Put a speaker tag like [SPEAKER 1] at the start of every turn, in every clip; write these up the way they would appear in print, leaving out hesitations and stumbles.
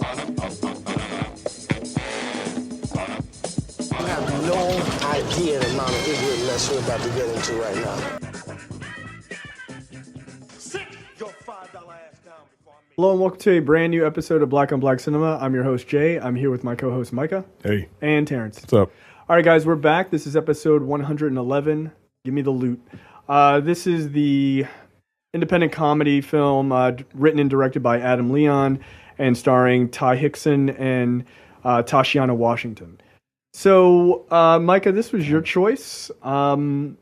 [SPEAKER 1] You have no idea the amount of ignorance we're about to get into right now.
[SPEAKER 2] Hello and welcome to a brand new episode of Black on Black Cinema. I'm your host, Jay. I'm here with my co-host, Micah.
[SPEAKER 3] Hey.
[SPEAKER 2] And Terrence.
[SPEAKER 3] What's up?
[SPEAKER 2] All right, guys, we're back. This is episode 111, Gimme the Loot. This is the independent comedy film written and directed by Adam Leon and starring Ty Hickson and Tashiana Washington. So, Micah, this was your choice. I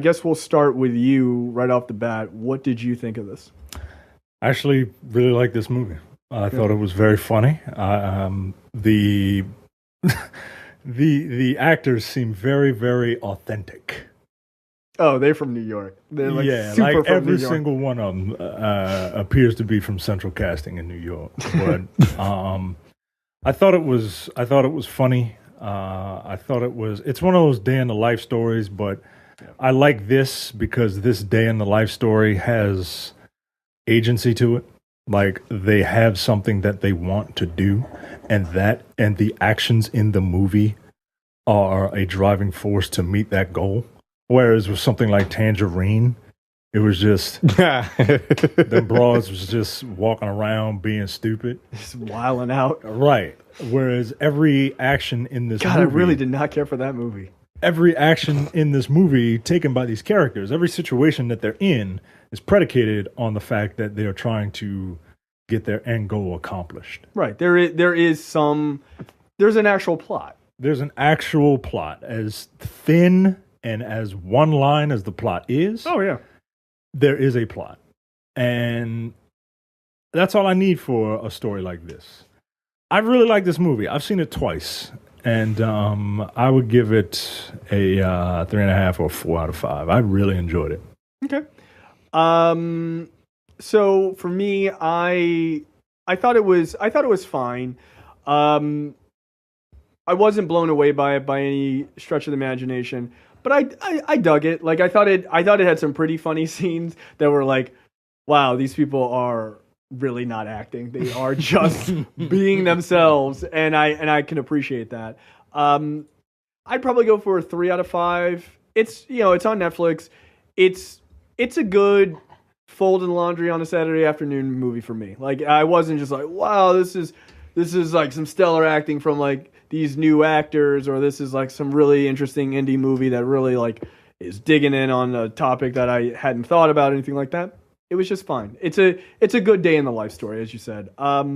[SPEAKER 2] guess we'll start with you right off the bat. What did you think of this?
[SPEAKER 3] I actually really like this movie. I thought it was very funny. The actors seem very, very authentic.
[SPEAKER 2] Oh, they're from New York. They're super
[SPEAKER 3] like
[SPEAKER 2] from
[SPEAKER 3] every
[SPEAKER 2] New York.
[SPEAKER 3] single one of them appears to be from Central Casting in New York. But I thought it was funny. I thought it's one of those day in the life stories, but I like this because this day in the life story has agency to it. Like they have something that they want to do, and the actions in the movie are a driving force to meet that goal. Whereas with something like Tangerine, it was just the broads was just walking around being stupid,
[SPEAKER 2] just wilding out.
[SPEAKER 3] Right. Whereas every action in this movie,
[SPEAKER 2] I really did not care for that movie.
[SPEAKER 3] Every action in this movie taken by these characters, every situation that they're in is predicated on the fact that they are trying to get their end goal accomplished.
[SPEAKER 2] Right. There's an actual plot.
[SPEAKER 3] There's an actual plot. As thin and as one line as the plot is.
[SPEAKER 2] Oh, yeah.
[SPEAKER 3] There is a plot. And that's all I need for a story like this. I really like this movie. I've seen it twice. And I would give it a 3.5 or 4 out of 5. I really enjoyed it.
[SPEAKER 2] Okay. So for me, I thought it was fine. I wasn't blown away by it by any stretch of the imagination, but I dug it. Like I thought it had some pretty funny scenes that were like, wow, these people are really not acting. They are just being themselves, and I can appreciate that. I'd probably go for a 3 out of 5. It's it's on Netflix. It's a good folding laundry on a Saturday afternoon movie for me. Like I wasn't just like, wow, this is like some stellar acting from like these new actors, or this is like some really interesting indie movie that really like is digging in on a topic that I hadn't thought about, anything like that. It was just fine. It's a good day in the life story, as you said. I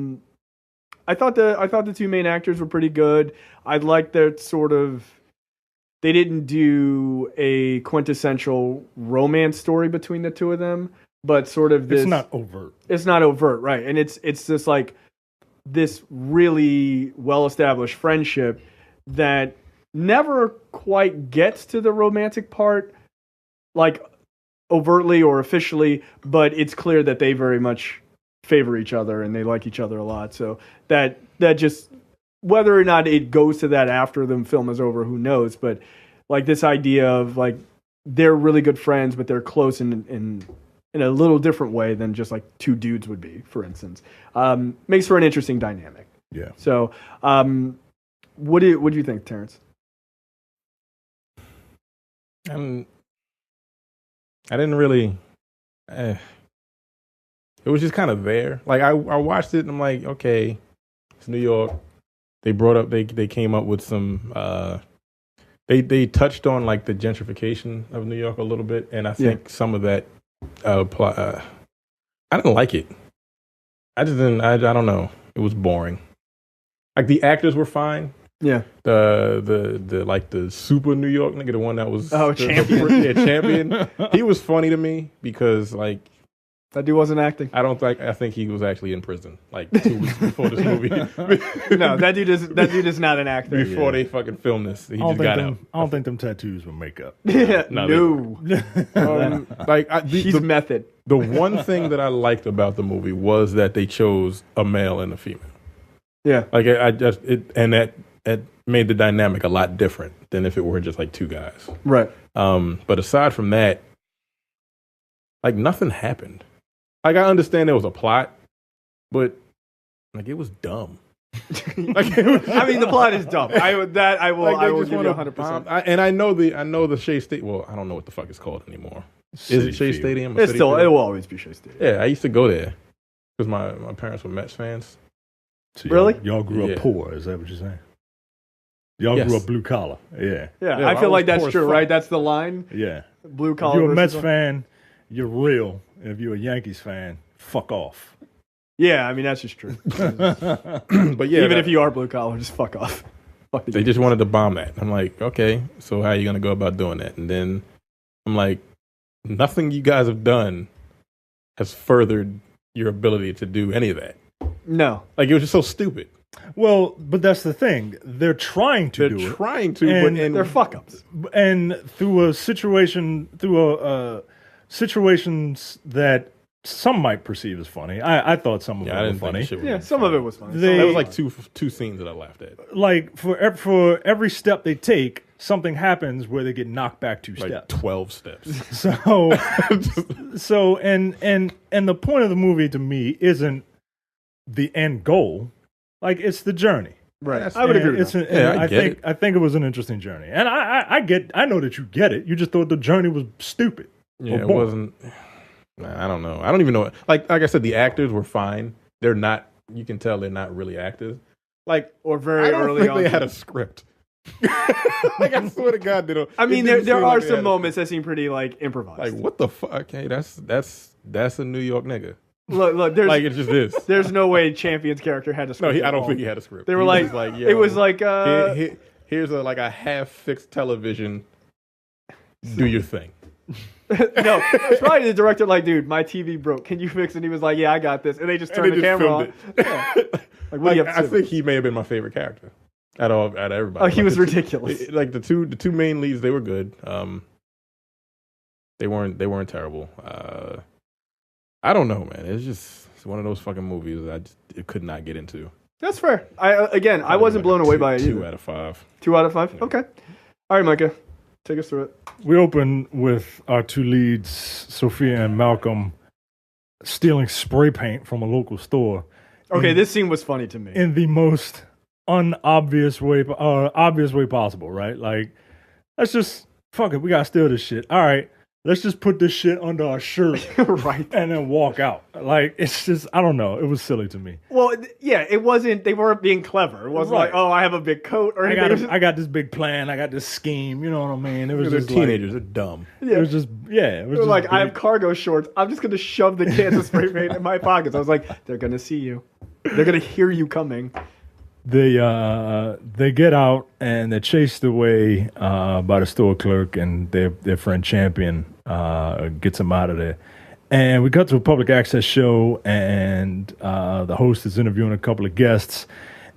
[SPEAKER 2] thought the two main actors were pretty good. I liked their sort of. They didn't do a quintessential romance story between the two of them, but sort of this.
[SPEAKER 3] It's not overt.
[SPEAKER 2] It's not overt, right? And it's just like this really well-established friendship that never quite gets to the romantic part, like overtly or officially, but it's clear that they very much favor each other and they like each other a lot. So that just, whether or not it goes to that after the film is over, who knows? But like this idea of like they're really good friends, but they're close in a little different way than just like two dudes would be, for instance, makes for an interesting dynamic.
[SPEAKER 3] Yeah.
[SPEAKER 2] So, what do you think, Terrence?
[SPEAKER 4] I didn't really. It was just kind of there. Like I watched it and I'm like, okay, it's New York. They brought up. They came up with some. They touched on like the gentrification of New York a little bit, and I think some of that. I didn't like it. I just didn't. I don't know. It was boring. Like the actors were fine.
[SPEAKER 2] Yeah.
[SPEAKER 4] The like the super New York nigga, the one that was
[SPEAKER 2] Champion.
[SPEAKER 4] Champion. He was funny to me because like
[SPEAKER 2] that dude wasn't acting.
[SPEAKER 4] I think he was actually in prison like 2 weeks before this movie.
[SPEAKER 2] No, that dude is not an actor.
[SPEAKER 4] Before they fucking filmed this, he just got out.
[SPEAKER 3] I don't think them tattoos were makeup.
[SPEAKER 2] No.
[SPEAKER 4] He's
[SPEAKER 2] method.
[SPEAKER 4] The one thing that I liked about the movie was that they chose a male and a female.
[SPEAKER 2] Yeah.
[SPEAKER 4] Like that made the dynamic a lot different than if it were just like two guys.
[SPEAKER 2] Right.
[SPEAKER 4] But aside from that, like nothing happened. Like I understand there was a plot, but like it was dumb. Like,
[SPEAKER 2] I mean, the plot is dumb. I will
[SPEAKER 4] just
[SPEAKER 2] give you
[SPEAKER 4] wanna
[SPEAKER 2] 100%.
[SPEAKER 4] and I know the Shea Stadium. Well, I don't know what the fuck it's called anymore. Is it Shea Stadium?
[SPEAKER 2] It will always be Shea Stadium.
[SPEAKER 4] Yeah, I used to go there because my parents were Mets fans.
[SPEAKER 3] So
[SPEAKER 2] Really?
[SPEAKER 3] Y'all grew up poor. Is that what you're saying? Y'all grew up blue collar. Yeah.
[SPEAKER 2] Yeah, I feel like that's true, right? That's the line.
[SPEAKER 3] Yeah.
[SPEAKER 2] Blue collar.
[SPEAKER 3] If you're a Mets
[SPEAKER 2] versus-
[SPEAKER 3] fan, you're real. If you're a Yankees fan, fuck off.
[SPEAKER 2] Yeah, I mean that's just true.
[SPEAKER 4] But yeah,
[SPEAKER 2] Even if you are blue collar, just fuck off. Fuck the
[SPEAKER 4] they just wanted to bomb that. I'm like, okay, so how are you gonna go about doing that? And then I'm like, nothing you guys have done has furthered your ability to do any of that.
[SPEAKER 2] No.
[SPEAKER 4] Like, it was just so stupid.
[SPEAKER 3] Well, but that's the thing. They're trying to do
[SPEAKER 4] They're
[SPEAKER 3] it.
[SPEAKER 4] trying to,
[SPEAKER 3] And
[SPEAKER 2] They're fuck ups.
[SPEAKER 3] And through situations that some might perceive as funny. I thought some of
[SPEAKER 4] Yeah, I
[SPEAKER 3] them
[SPEAKER 4] didn't
[SPEAKER 3] were
[SPEAKER 4] think
[SPEAKER 3] funny.
[SPEAKER 4] the shit was
[SPEAKER 2] Yeah, some of it was funny.
[SPEAKER 3] They-
[SPEAKER 4] That was like two scenes that I laughed at.
[SPEAKER 3] Like for every step they take, something happens where they get knocked back 2
[SPEAKER 4] Like
[SPEAKER 3] steps.
[SPEAKER 4] 12 steps.
[SPEAKER 3] So and the point of the movie to me isn't the end goal. Like, it's the journey.
[SPEAKER 2] Right. I would agree with that.
[SPEAKER 4] Yeah,
[SPEAKER 3] I think it was an interesting journey. And I know that you get it. You just thought the journey was stupid.
[SPEAKER 4] Yeah,
[SPEAKER 3] Or
[SPEAKER 4] it
[SPEAKER 3] boring.
[SPEAKER 4] wasn't. I don't know. I don't even know. Like I said, the actors were fine. They're not. You can tell they're not really actors. Like,
[SPEAKER 2] Or very
[SPEAKER 4] I don't
[SPEAKER 2] early
[SPEAKER 4] think
[SPEAKER 2] on.
[SPEAKER 4] they had a script. Like, I swear to God, they don't.
[SPEAKER 2] I mean,
[SPEAKER 4] it didn't
[SPEAKER 2] there
[SPEAKER 4] seem
[SPEAKER 2] are
[SPEAKER 4] like they
[SPEAKER 2] some
[SPEAKER 4] had a-
[SPEAKER 2] moments that seem pretty like improvised.
[SPEAKER 4] Like, what the fuck? Okay, that's a New York nigga.
[SPEAKER 2] Look, there's
[SPEAKER 4] Like, it just is.
[SPEAKER 2] there's no way Champion's character had a
[SPEAKER 4] No,
[SPEAKER 2] script.
[SPEAKER 4] I
[SPEAKER 2] at
[SPEAKER 4] don't
[SPEAKER 2] all.
[SPEAKER 4] think he had a script.
[SPEAKER 2] They were
[SPEAKER 4] He
[SPEAKER 2] like,
[SPEAKER 4] was like,
[SPEAKER 2] it was like,
[SPEAKER 4] here's a half fixed television. Do your thing.
[SPEAKER 2] no, it's probably the director like, dude, my TV broke. Can you fix it? And he was like, yeah, I got this. And they just turned
[SPEAKER 4] they
[SPEAKER 2] the
[SPEAKER 4] just
[SPEAKER 2] camera on.
[SPEAKER 4] filmed
[SPEAKER 2] Yeah. Like, what do you have to
[SPEAKER 4] I
[SPEAKER 2] say?
[SPEAKER 4] think he may have been my favorite character out of everybody.
[SPEAKER 2] Oh, he
[SPEAKER 4] Like,
[SPEAKER 2] was
[SPEAKER 4] the two-
[SPEAKER 2] ridiculous.
[SPEAKER 4] Like the two main leads, they were good. They weren't terrible. I don't know, man. It's one of those fucking movies that it could not get into.
[SPEAKER 2] That's fair. I wasn't blown away by it either.
[SPEAKER 4] 2 out of 5.
[SPEAKER 2] 2 out of 5? Okay. All right, Micah. Take us through it.
[SPEAKER 3] We open with our two leads, Sophia and Malcolm, stealing spray paint from a local store.
[SPEAKER 2] Okay, this scene was funny to me.
[SPEAKER 3] In the most obvious way possible, right? Like, let's just fuck it. We gotta steal this shit. All right, let's just put this shit under our shirt,
[SPEAKER 2] Right.
[SPEAKER 3] and then walk out. Like, it's just, I don't know. It was silly to me.
[SPEAKER 2] Well, yeah, it wasn't. They weren't being clever. It wasn't
[SPEAKER 3] Right.
[SPEAKER 2] like, oh, I have a big coat or anything.
[SPEAKER 3] I got this big plan. I got this scheme. You know what I mean? It was
[SPEAKER 4] They're
[SPEAKER 3] just
[SPEAKER 4] teenagers. They're dumb.
[SPEAKER 3] It was just, yeah. It was
[SPEAKER 2] They were
[SPEAKER 3] just
[SPEAKER 2] like, I have
[SPEAKER 3] big.
[SPEAKER 2] cargo shorts. I'm just gonna shove the cans of spray paint in my pockets. I was like, they're gonna see you. They're gonna hear you coming.
[SPEAKER 3] They get out and they're chased away by the store clerk, and their friend Champion gets them out of there. And we got to a public access show, and the host is interviewing a couple of guests,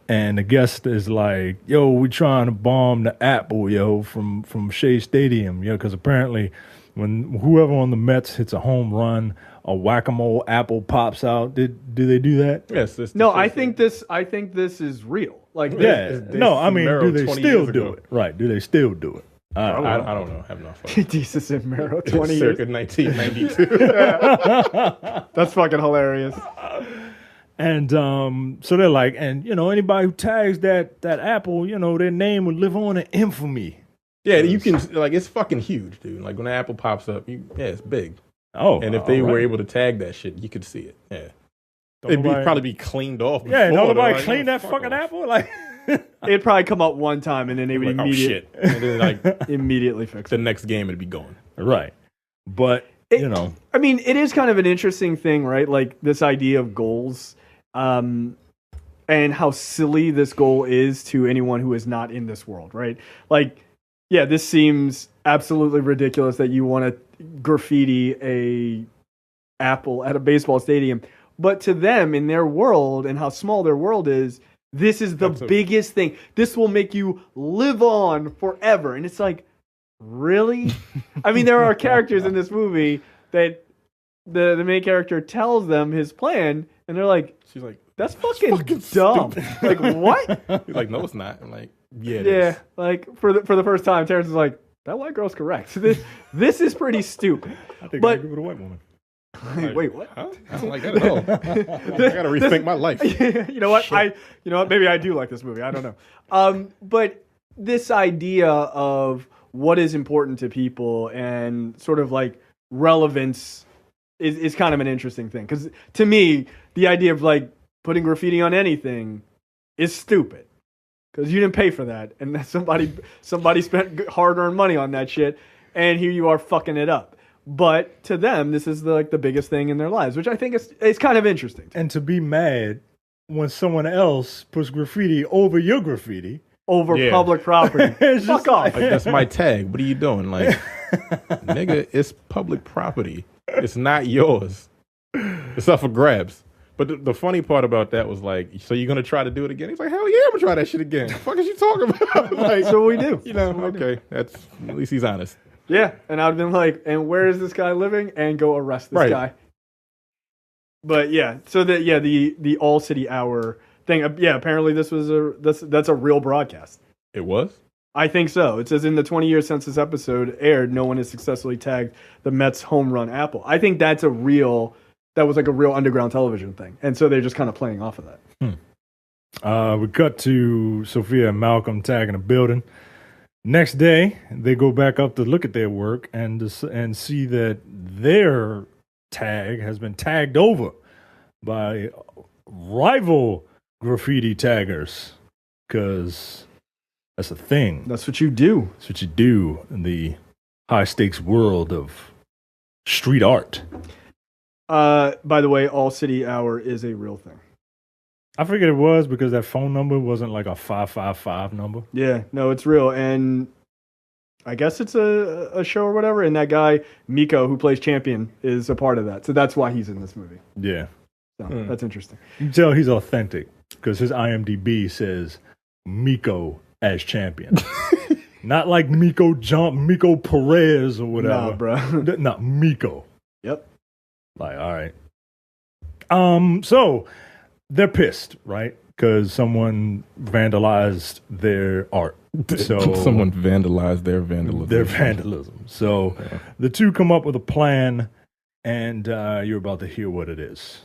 [SPEAKER 3] and the guest is like, "Yo, we trying to bomb the Apple, yo, from Shea Stadium, yo, because apparently when whoever on the Mets hits a home run, a whack-a-mole apple pops out. Do they do that?
[SPEAKER 4] Yes.
[SPEAKER 2] No, I think this is real. Like,
[SPEAKER 3] Yeah. No, I mean, do they
[SPEAKER 4] 20
[SPEAKER 3] still
[SPEAKER 4] years
[SPEAKER 3] do
[SPEAKER 4] ago.
[SPEAKER 3] it? Right. Do they still do it?
[SPEAKER 4] I don't know. I have no fucking.
[SPEAKER 2] Jesus and Mero, 20 years.
[SPEAKER 4] Circa 1992.
[SPEAKER 2] That's fucking hilarious.
[SPEAKER 3] And so they're like, and anybody who tags that apple, their name will live on in infamy.
[SPEAKER 4] Yeah, you can, like, it's fucking huge, dude. Like, when the apple pops up, it's big.
[SPEAKER 3] Oh,
[SPEAKER 4] And if they
[SPEAKER 3] all
[SPEAKER 4] were
[SPEAKER 3] right.
[SPEAKER 4] able to tag that shit, you could see it. Yeah.
[SPEAKER 3] Don't
[SPEAKER 4] It'd
[SPEAKER 3] nobody-
[SPEAKER 4] probably be cleaned off.
[SPEAKER 3] Yeah,
[SPEAKER 4] before,
[SPEAKER 3] don't
[SPEAKER 4] though.
[SPEAKER 3] nobody
[SPEAKER 4] Like,
[SPEAKER 3] clean
[SPEAKER 4] oh,
[SPEAKER 3] that
[SPEAKER 4] fuck
[SPEAKER 3] fucking
[SPEAKER 4] off.
[SPEAKER 3] apple. Like,
[SPEAKER 2] It'd probably come up one time and then they would
[SPEAKER 4] Like, oh shit. And then, like,
[SPEAKER 2] immediately fix
[SPEAKER 4] the
[SPEAKER 2] it.
[SPEAKER 4] next game it'd be gone.
[SPEAKER 3] right. But
[SPEAKER 2] I mean, it is kind of an interesting thing, right? Like this idea of goals, and how silly this goal is to anyone who is not in this world, right? Like, yeah, this seems absolutely ridiculous that you want to graffiti a apple at a baseball stadium, but to them in their world and how small their world is, this is the biggest thing. This will make you live on forever, and it's like, really? I mean, there are characters in this movie that the main character tells them his plan, and they're like,
[SPEAKER 4] She's like,
[SPEAKER 2] that's fucking dumb. Like, what?
[SPEAKER 4] he's like, no, it's not. I'm like, yeah, it
[SPEAKER 2] Yeah,
[SPEAKER 4] is.
[SPEAKER 2] like for the first time, Terrence is like, that white girl's correct. This is pretty stupid.
[SPEAKER 3] I think
[SPEAKER 2] But-
[SPEAKER 3] I give it a white woman.
[SPEAKER 2] Wait, what?
[SPEAKER 4] Huh? I don't like that at all. I gotta rethink my life.
[SPEAKER 2] You know what? Maybe I do like this movie. I don't know. But this idea of what is important to people and sort of like relevance is kind of an interesting thing. Because to me, the idea of like putting graffiti on anything is stupid. Because you didn't pay for that, and somebody spent hard-earned money on that shit, and here you are fucking it up. But to them, this is the biggest thing in their lives, which I think is kind of interesting.
[SPEAKER 3] And to be mad when someone else puts graffiti over your graffiti.
[SPEAKER 2] Over public property. Fuck off.
[SPEAKER 4] Like, that's my tag. What are you doing? Like, nigga, it's public property. It's not yours. It's up for grabs. But the funny part about that was like, so you're going to try to do it again? He's like, hell yeah, I'm going to try that shit again. What the fuck is you talking about? Like,
[SPEAKER 2] so we do.
[SPEAKER 4] You know, okay. That's, at least he's honest.
[SPEAKER 2] Yeah. And I'd have been like, and where is this guy living? And go arrest this guy. But yeah, so the All City Hour thing. Yeah, apparently this was that's a real broadcast.
[SPEAKER 4] It was?
[SPEAKER 2] I think so. It says in the 20 years since this episode aired, no one has successfully tagged the Mets home run apple. I think that was like a real underground television thing. And so they're just kind of playing off of that.
[SPEAKER 3] We cut to Sophia and Malcolm tagging a building. Next day, they go back up to look at their work and see that their tag has been tagged over by rival graffiti taggers, because that's a thing.
[SPEAKER 2] That's what you do.
[SPEAKER 3] That's what you do in the high stakes world of street art.
[SPEAKER 2] By the way, All City Hour is a real thing.
[SPEAKER 3] I figured it was because that phone number wasn't like a 555 number.
[SPEAKER 2] Yeah, no, it's real. And I guess it's a show or whatever. And that guy, Miko, who plays Champion, is a part of that. So that's why he's in this movie.
[SPEAKER 3] Yeah.
[SPEAKER 2] So that's interesting.
[SPEAKER 3] You can tell he's authentic because his IMDb says Miko as Champion. Not like Miko Perez or whatever.
[SPEAKER 2] Nah, bro.
[SPEAKER 3] No, Miko.
[SPEAKER 2] Yep.
[SPEAKER 3] Like, all right. So they're pissed, right? Because someone vandalized their art. So
[SPEAKER 4] someone vandalized their vandalism.
[SPEAKER 3] Their vandalism. So the two come up with a plan, and you're about to hear what it is.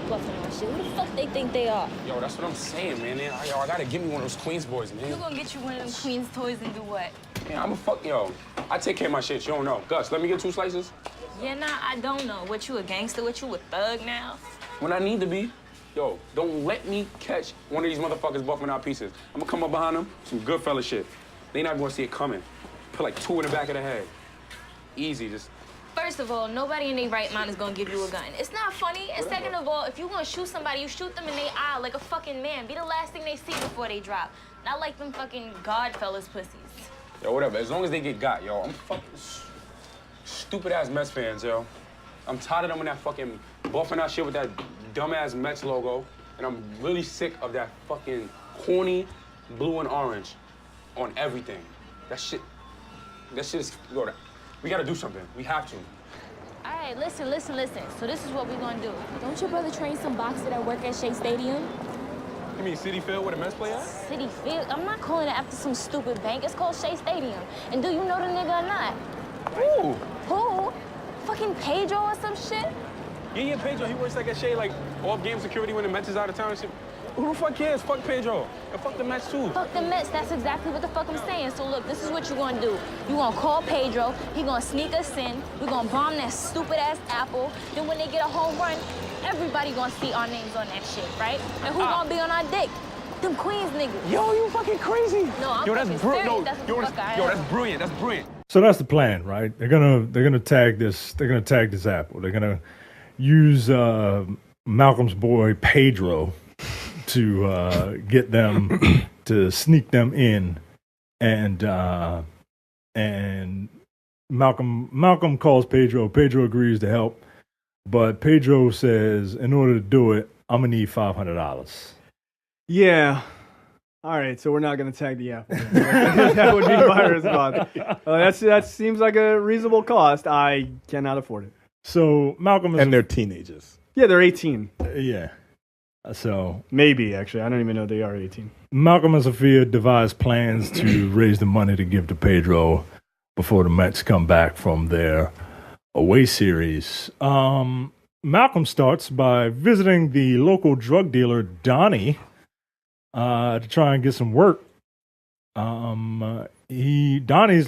[SPEAKER 5] Bluffing on shit. Who the fuck they think they are?
[SPEAKER 6] Yo, that's what I'm saying, man. I gotta give me one of those Queens boys, man.
[SPEAKER 5] You gonna get you one of them Queens toys and do what?
[SPEAKER 6] Yeah, I'm a fuck, yo. I take care of my shit, you don't know. Gus, let me get 2 slices.
[SPEAKER 5] Yeah, nah, I don't know. What, you a gangster? What, you a thug now?
[SPEAKER 6] When I need to be. Yo, don't let me catch one of these motherfuckers buffing out pieces. I'm gonna come up behind them, some good fella shit. They not gonna see it coming. Put like 2 in the back of the head. Easy, just.
[SPEAKER 5] First of all, nobody in their right mind is gonna give you a gun. It's not funny. And second of all, if you gonna shoot somebody, you shoot them in their eye like a fucking man. Be the last thing they see before they drop. Not like them fucking Godfellas pussies.
[SPEAKER 6] Yo, whatever. As long as they get got, yo. I'm fucking stupid-ass Mets fans, yo. I'm tired of them in that fucking buffing out shit with that dumbass Mets logo. And I'm really sick of that fucking corny blue and orange on everything. That shit is, yo, we gotta do something. We have to.
[SPEAKER 5] All right, listen. So this is what we're gonna do. Don't your brother train some boxer that work at Shea Stadium?
[SPEAKER 6] You mean City Field where the Mets play at?
[SPEAKER 5] City Field? I'm not calling it after some stupid bank. It's called Shea Stadium. And do you know the nigga or not?
[SPEAKER 6] Who?
[SPEAKER 5] Who? Fucking Pedro or some shit?
[SPEAKER 6] Yeah, Pedro. He works like at Shea, like off-game security when the Mets is out of town and shit. Who the fuck cares? Fuck Pedro. And fuck the Mets too.
[SPEAKER 5] Fuck the Mets. That's exactly what the fuck I'm saying. So look, this is what you're gonna do. You gonna call Pedro. He gonna sneak us in. We're gonna bomb that stupid-ass apple. Then when they get a home run, everybody gonna see our names on that shit, right? And who gonna be on our dick? Them Queens niggas.
[SPEAKER 6] Yo, you fucking crazy.
[SPEAKER 5] No, I'm fucking serious. That's what the fuck I am.
[SPEAKER 6] Yo, that's brilliant. That's brilliant.
[SPEAKER 3] So that's the plan, right? They're gonna tag this. They're gonna tag this apple. They're gonna use Malcolm's boy Pedro to get them to sneak them in, and Malcolm calls Pedro. Pedro agrees to help, but Pedro says, in order to do it, I'm gonna need $500.
[SPEAKER 2] Yeah. All right, so we're not going to tag the apple. That would be my response. That seems like a reasonable cost. I cannot afford it.
[SPEAKER 3] So Malcolm is...
[SPEAKER 4] And they're teenagers.
[SPEAKER 2] Yeah, they're 18.
[SPEAKER 3] Yeah. So...
[SPEAKER 2] Maybe, actually. I don't even know they are 18.
[SPEAKER 3] Malcolm and Sophia devise plans to raise the money to give to Pedro before the Mets come back from their Away series. Malcolm starts by visiting the local drug dealer Donnie to try and get some work. Donnie's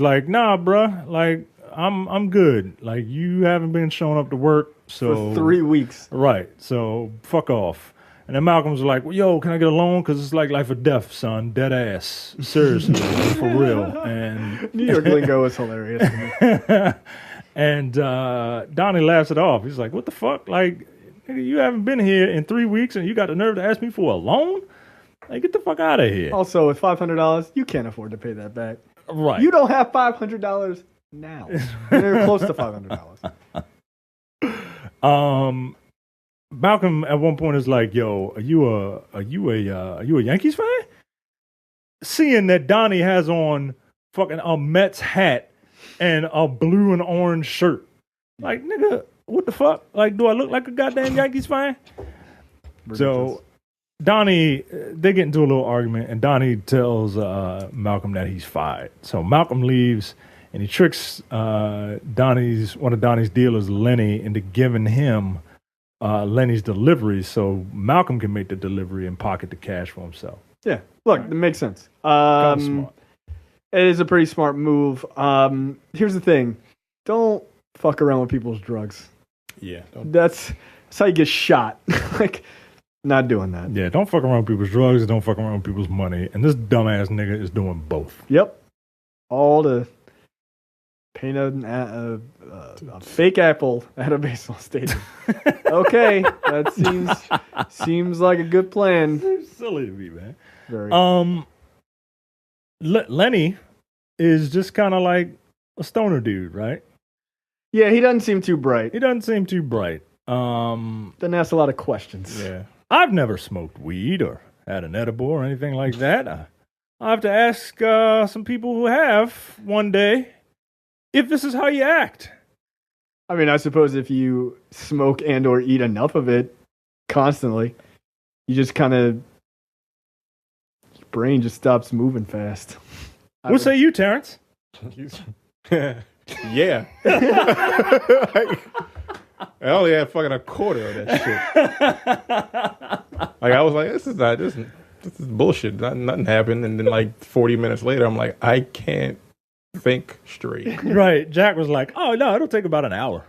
[SPEAKER 3] like, nah, bruh, like I'm good. Like you haven't been showing up to work, so
[SPEAKER 2] For 3 weeks.
[SPEAKER 3] right. So fuck off. And then Malcolm's like, well, yo, can I get a loan? Because it's like life or death, son. Dead ass. Seriously, for real. And
[SPEAKER 2] New York lingo is hilarious to me.
[SPEAKER 3] and Donnie laughs it off. He's like, what the fuck? Like, nigga, you haven't been here in 3 weeks and you got the nerve to ask me for a loan? Like, get the fuck out of here.
[SPEAKER 2] Also, with $500, you can't afford to pay that back.
[SPEAKER 3] Right.
[SPEAKER 2] You don't have $500 now. You're close to $500.
[SPEAKER 3] Malcolm at one point is like, yo, are you a Yankees fan? Seeing that Donnie has on fucking a Mets hat and a blue and orange shirt. Like, nigga, what the fuck? Like, do I look like a goddamn Yankees fan? So Donnie, they get into a little argument, and Donnie tells Malcolm that he's fired. So Malcolm leaves, and he tricks one of Donnie's dealers, Lenny, into giving him Lenny's delivery so Malcolm can make the delivery and pocket the cash for himself.
[SPEAKER 2] Yeah, look, it makes sense.
[SPEAKER 3] Kinda smart.
[SPEAKER 2] It is a pretty smart move. Here's the thing. Don't fuck around with people's drugs.
[SPEAKER 4] Yeah.
[SPEAKER 2] That's how you get shot. Like, not doing that.
[SPEAKER 3] Yeah, don't fuck around with people's drugs, don't fuck around with people's money. And this dumbass nigga is doing both.
[SPEAKER 2] Yep. All to paint a fake apple at a baseball stadium. Okay, that seems like a good plan.
[SPEAKER 3] It's silly to me, man.
[SPEAKER 2] Very.
[SPEAKER 3] Lenny is just kind of like a stoner dude, right?
[SPEAKER 2] Yeah, he doesn't seem too bright.
[SPEAKER 3] He doesn't seem too bright.
[SPEAKER 2] Doesn't ask a lot of questions.
[SPEAKER 4] Yeah.
[SPEAKER 3] I've never smoked weed or had an edible or anything like that. I have to ask some people who have one day if this is how you act.
[SPEAKER 2] I mean, I suppose if you smoke and or eat enough of it constantly, you just kind of, your brain just stops moving fast.
[SPEAKER 3] What say you, Terrence?
[SPEAKER 4] Yeah. Like, I only had fucking a quarter of that shit. Like, I was like, this is bullshit. Nothing happened. And then like 40 minutes later, I'm like, I can't think straight.
[SPEAKER 3] Right. Jack was like, oh, no, it'll take about an hour.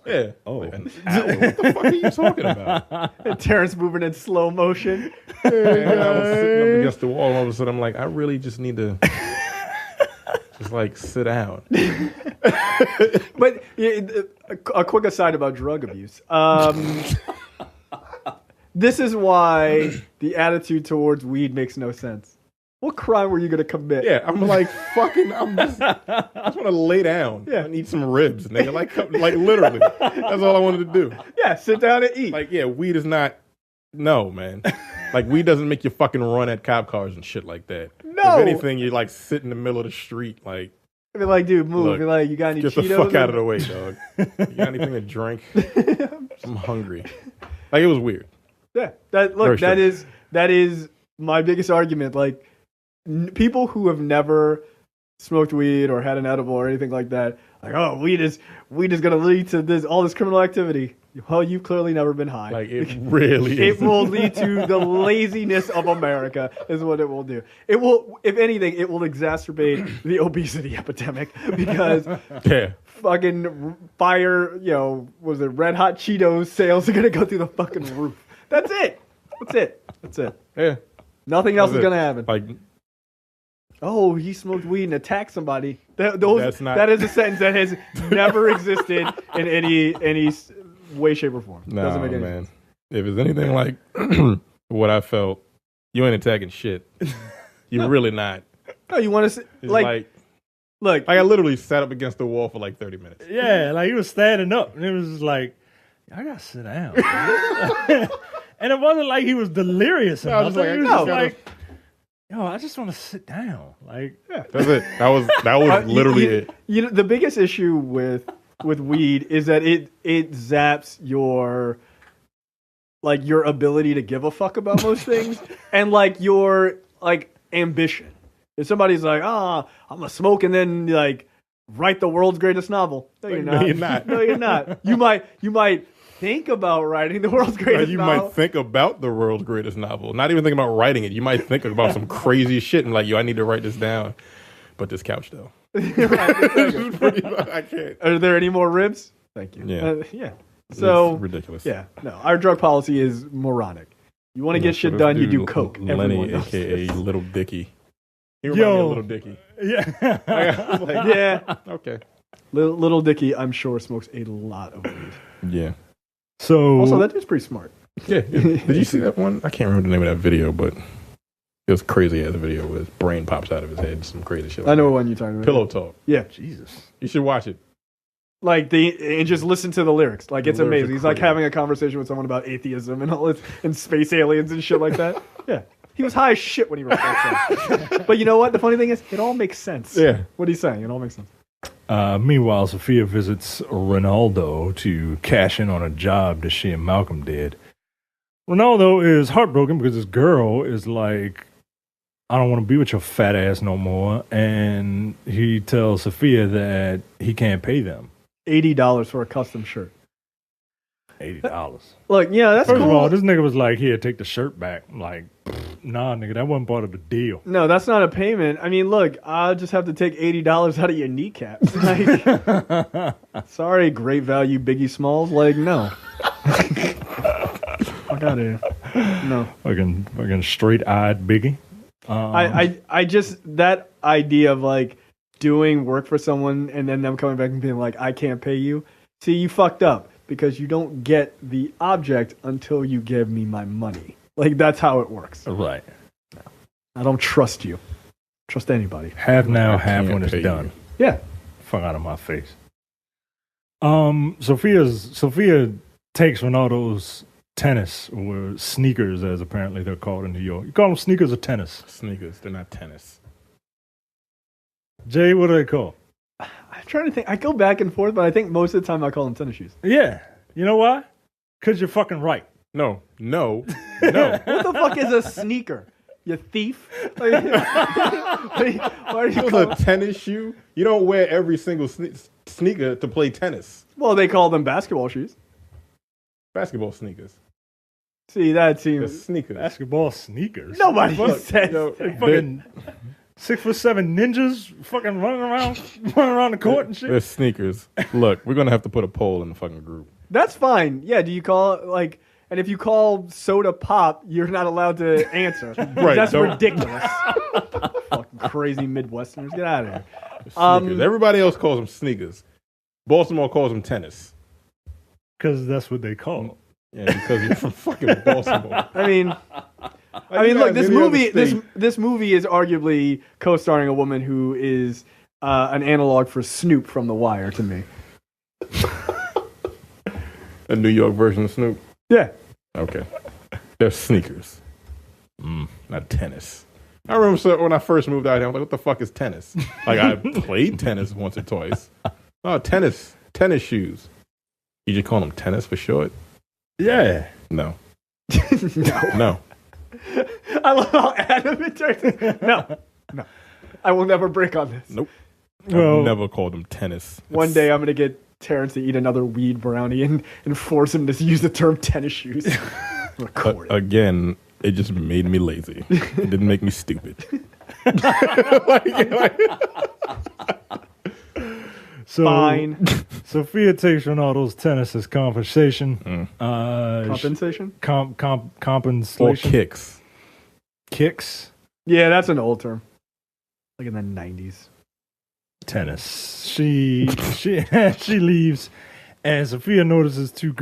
[SPEAKER 4] Yeah.
[SPEAKER 3] Oh.
[SPEAKER 4] Like, an hour? What the fuck are you talking about?
[SPEAKER 2] And Terrence moving in slow motion.
[SPEAKER 4] And I was sitting up against the wall, and all of a sudden I'm like, I really just need to just like sit down.
[SPEAKER 2] But a quick aside about drug abuse. This is why the attitude towards weed makes no sense. What crime were you going to commit?
[SPEAKER 4] Yeah, I'm like fucking. I just want to lay down.
[SPEAKER 2] Yeah.
[SPEAKER 4] And eat some ribs, nigga. Like literally, that's all I wanted to do.
[SPEAKER 2] Yeah, sit down and eat.
[SPEAKER 4] Like, yeah, weed is not. No, man. Like, weed doesn't make you fucking run at cop cars and shit like that.
[SPEAKER 2] No.
[SPEAKER 4] If anything, you like sit in the middle of the street, like.
[SPEAKER 2] Be like, dude, move.
[SPEAKER 4] Look,
[SPEAKER 2] Be like, you got any
[SPEAKER 4] Get
[SPEAKER 2] Cheetos?
[SPEAKER 4] the fuck out of the way, dog. You got anything to drink? I'm hungry. Like, it was weird.
[SPEAKER 2] Yeah,
[SPEAKER 4] Very
[SPEAKER 2] that is my biggest argument. Like, people who have never smoked weed or had an edible or anything like that, like, oh, weed is gonna lead to all this criminal activity. Well, you've clearly never been high.
[SPEAKER 4] Like, it really is.
[SPEAKER 2] It will lead to the laziness of America, is what it will do. It will, if anything, it will exacerbate the obesity epidemic because
[SPEAKER 4] Yeah.
[SPEAKER 2] fucking fire, was it Red Hot Cheetos sales are gonna go through the fucking roof. That's it. That's it.
[SPEAKER 4] Yeah.
[SPEAKER 2] Nothing else
[SPEAKER 4] That's
[SPEAKER 2] is
[SPEAKER 4] it.
[SPEAKER 2] gonna happen.
[SPEAKER 4] Like,
[SPEAKER 2] Oh, he smoked weed and attacked somebody. That is a sentence that has never existed in any way, shape, or form.
[SPEAKER 4] no,
[SPEAKER 2] Doesn't make any
[SPEAKER 4] man.
[SPEAKER 2] sense.
[SPEAKER 4] If it's anything like what I felt, you ain't attacking shit. You're really not.
[SPEAKER 2] No, you want to
[SPEAKER 4] It's
[SPEAKER 2] look.
[SPEAKER 4] I literally sat up against the wall for like 30 minutes.
[SPEAKER 3] Yeah, like he was standing up, and it was just like, I gotta sit down. And it wasn't like he was delirious or
[SPEAKER 4] No, I was
[SPEAKER 3] nothing.
[SPEAKER 4] just
[SPEAKER 3] He was
[SPEAKER 4] like,
[SPEAKER 3] just like, yo, I just want to sit down. Like,
[SPEAKER 4] That's it. That was literally it.
[SPEAKER 2] You know, the biggest issue with weed is that it zaps your ability to give a fuck about most things and like your like ambition. If somebody's like, I'm gonna smoke and then like write the world's greatest novel. No, you're
[SPEAKER 4] No,
[SPEAKER 2] not.
[SPEAKER 4] you're not.
[SPEAKER 2] No, you're not. You might think about writing the world's greatest
[SPEAKER 4] You
[SPEAKER 2] novel.
[SPEAKER 4] might think about the world's greatest novel. Not even think about writing it. You might think about some crazy shit and like, yo, I need to write this down. But this couch though. I can't.
[SPEAKER 2] Are there any more ribs? Thank you.
[SPEAKER 4] Yeah.
[SPEAKER 2] Yeah. So
[SPEAKER 4] It's ridiculous.
[SPEAKER 2] yeah, no, our drug policy is moronic. You want to get shit done, you do coke. Everyone
[SPEAKER 4] Lenny,
[SPEAKER 2] knows
[SPEAKER 4] aka
[SPEAKER 2] this.
[SPEAKER 4] Little Dicky. He reminds me of Little Dicky.
[SPEAKER 3] Yeah.
[SPEAKER 4] I was like,
[SPEAKER 2] Yeah,
[SPEAKER 4] okay.
[SPEAKER 2] little Dicky, I'm sure smokes a lot of weed.
[SPEAKER 4] Yeah.
[SPEAKER 3] So
[SPEAKER 2] Also, that dude's pretty smart.
[SPEAKER 4] Yeah. Did you see that one? I can't remember the name of that video, but it was crazy as a video where his brain pops out of his head. Some crazy shit.
[SPEAKER 2] I know
[SPEAKER 4] that.
[SPEAKER 2] what one you're talking about.
[SPEAKER 4] Pillow Talk.
[SPEAKER 2] Yeah,
[SPEAKER 3] Jesus.
[SPEAKER 4] You should watch it.
[SPEAKER 2] like and just listen to the lyrics. Like it's
[SPEAKER 4] The lyrics
[SPEAKER 2] amazing.
[SPEAKER 4] are
[SPEAKER 2] He's like
[SPEAKER 4] crazy.
[SPEAKER 2] having a conversation with someone about atheism and all this, and space aliens and shit like that. Yeah, he was high as shit when he wrote that song. But you know what? The funny thing is, it all makes sense.
[SPEAKER 4] Yeah.
[SPEAKER 2] What he's saying, it all makes sense.
[SPEAKER 3] Meanwhile, Sophia visits Ronaldo to cash in on a job that she and Malcolm did. Ronaldo is heartbroken because his girl is like, I don't want to be with your fat ass no more. And he tells Sophia that he can't pay them
[SPEAKER 2] $80 for a custom shirt.
[SPEAKER 3] $80.
[SPEAKER 2] Look, yeah, that's
[SPEAKER 3] First
[SPEAKER 2] cool.
[SPEAKER 3] of all, this nigga was like, here, take the shirt back. I'm like, nah, nigga, that wasn't part of the deal.
[SPEAKER 2] No, that's not a payment. I mean, look, I'll just have to take $80 out of your kneecaps. Like, sorry, great value Biggie Smalls. Like, no. Fuck out of here. No.
[SPEAKER 3] Fucking straight-eyed Biggie.
[SPEAKER 2] I just, that idea of like doing work for someone and then them coming back and being like, I can't pay you. See, you fucked up because you don't get the object until you give me my money. Like, that's how it works.
[SPEAKER 3] Right.
[SPEAKER 2] I don't trust you. Trust anybody.
[SPEAKER 3] Have now,
[SPEAKER 4] I
[SPEAKER 3] have
[SPEAKER 4] can't
[SPEAKER 3] when it's
[SPEAKER 4] pay
[SPEAKER 3] done.
[SPEAKER 4] you.
[SPEAKER 2] Yeah.
[SPEAKER 3] Fuck out of my face. Sophia takes Ronaldo's tennis, or sneakers as apparently they're called in New York. You call them sneakers or tennis?
[SPEAKER 4] Sneakers. They're not tennis.
[SPEAKER 3] Jay, what are they called?
[SPEAKER 2] I'm trying to think. I go back and forth, but I think most of the time I call them tennis shoes.
[SPEAKER 3] Yeah. You know why? Because you're fucking right.
[SPEAKER 4] No.
[SPEAKER 2] What the fuck is a sneaker? You thief? Like, why are you
[SPEAKER 4] It's
[SPEAKER 2] calling
[SPEAKER 4] a tennis shoe. You don't wear every single sneaker to play tennis.
[SPEAKER 2] Well, they call them basketball shoes.
[SPEAKER 4] Basketball sneakers.
[SPEAKER 2] See, that
[SPEAKER 4] They're
[SPEAKER 2] seems...
[SPEAKER 4] sneakers.
[SPEAKER 3] Basketball sneakers.
[SPEAKER 2] Nobody
[SPEAKER 3] Fuck,
[SPEAKER 2] says
[SPEAKER 4] yo,
[SPEAKER 2] that.
[SPEAKER 3] Fucking 6'7" ninjas fucking running around the court and shit.
[SPEAKER 4] They're sneakers. Look, we're gonna have to put a poll in the fucking group.
[SPEAKER 2] That's fine. Yeah, do you call it, like... And if you call soda pop, you're not allowed to answer.
[SPEAKER 4] Right,
[SPEAKER 2] That's
[SPEAKER 4] don't-
[SPEAKER 2] ridiculous. Fucking crazy Midwesterners. Get out of here.
[SPEAKER 4] Sneakers. Everybody else calls them sneakers. Baltimore calls them tennis.
[SPEAKER 3] Because that's what they call them.
[SPEAKER 4] Yeah, because you're from fucking Baltimore.
[SPEAKER 2] I mean, look, this movie is arguably co-starring a woman who is an analog for Snoop from The Wire to me.
[SPEAKER 4] A New York version of Snoop.
[SPEAKER 2] Yeah.
[SPEAKER 4] Okay. They're sneakers. Not tennis. I remember when I first moved out here, I was like, what the fuck is tennis? Like, I played tennis once or twice. Oh, tennis shoes. You just call them tennis for short?
[SPEAKER 3] Yeah.
[SPEAKER 4] No.
[SPEAKER 2] No. I love how adamant it is. No. I will never break on this.
[SPEAKER 4] Nope.
[SPEAKER 3] Well-
[SPEAKER 4] I've never called them tennis.
[SPEAKER 2] One day I'm going to get Terrence to eat another weed brownie and force him to use the term tennis shoes. Record it.
[SPEAKER 4] Again, it just made me lazy. It didn't make me stupid.
[SPEAKER 3] So,
[SPEAKER 2] Fine.
[SPEAKER 3] Sophia takes Ronaldo's tennis as compensation.
[SPEAKER 2] Compensation?
[SPEAKER 4] Or
[SPEAKER 3] Compensation.
[SPEAKER 4] kicks.
[SPEAKER 3] Kicks.
[SPEAKER 2] Yeah, that's an old term. Like in the 90s.
[SPEAKER 3] Tennis. She leaves, and Sophia notices two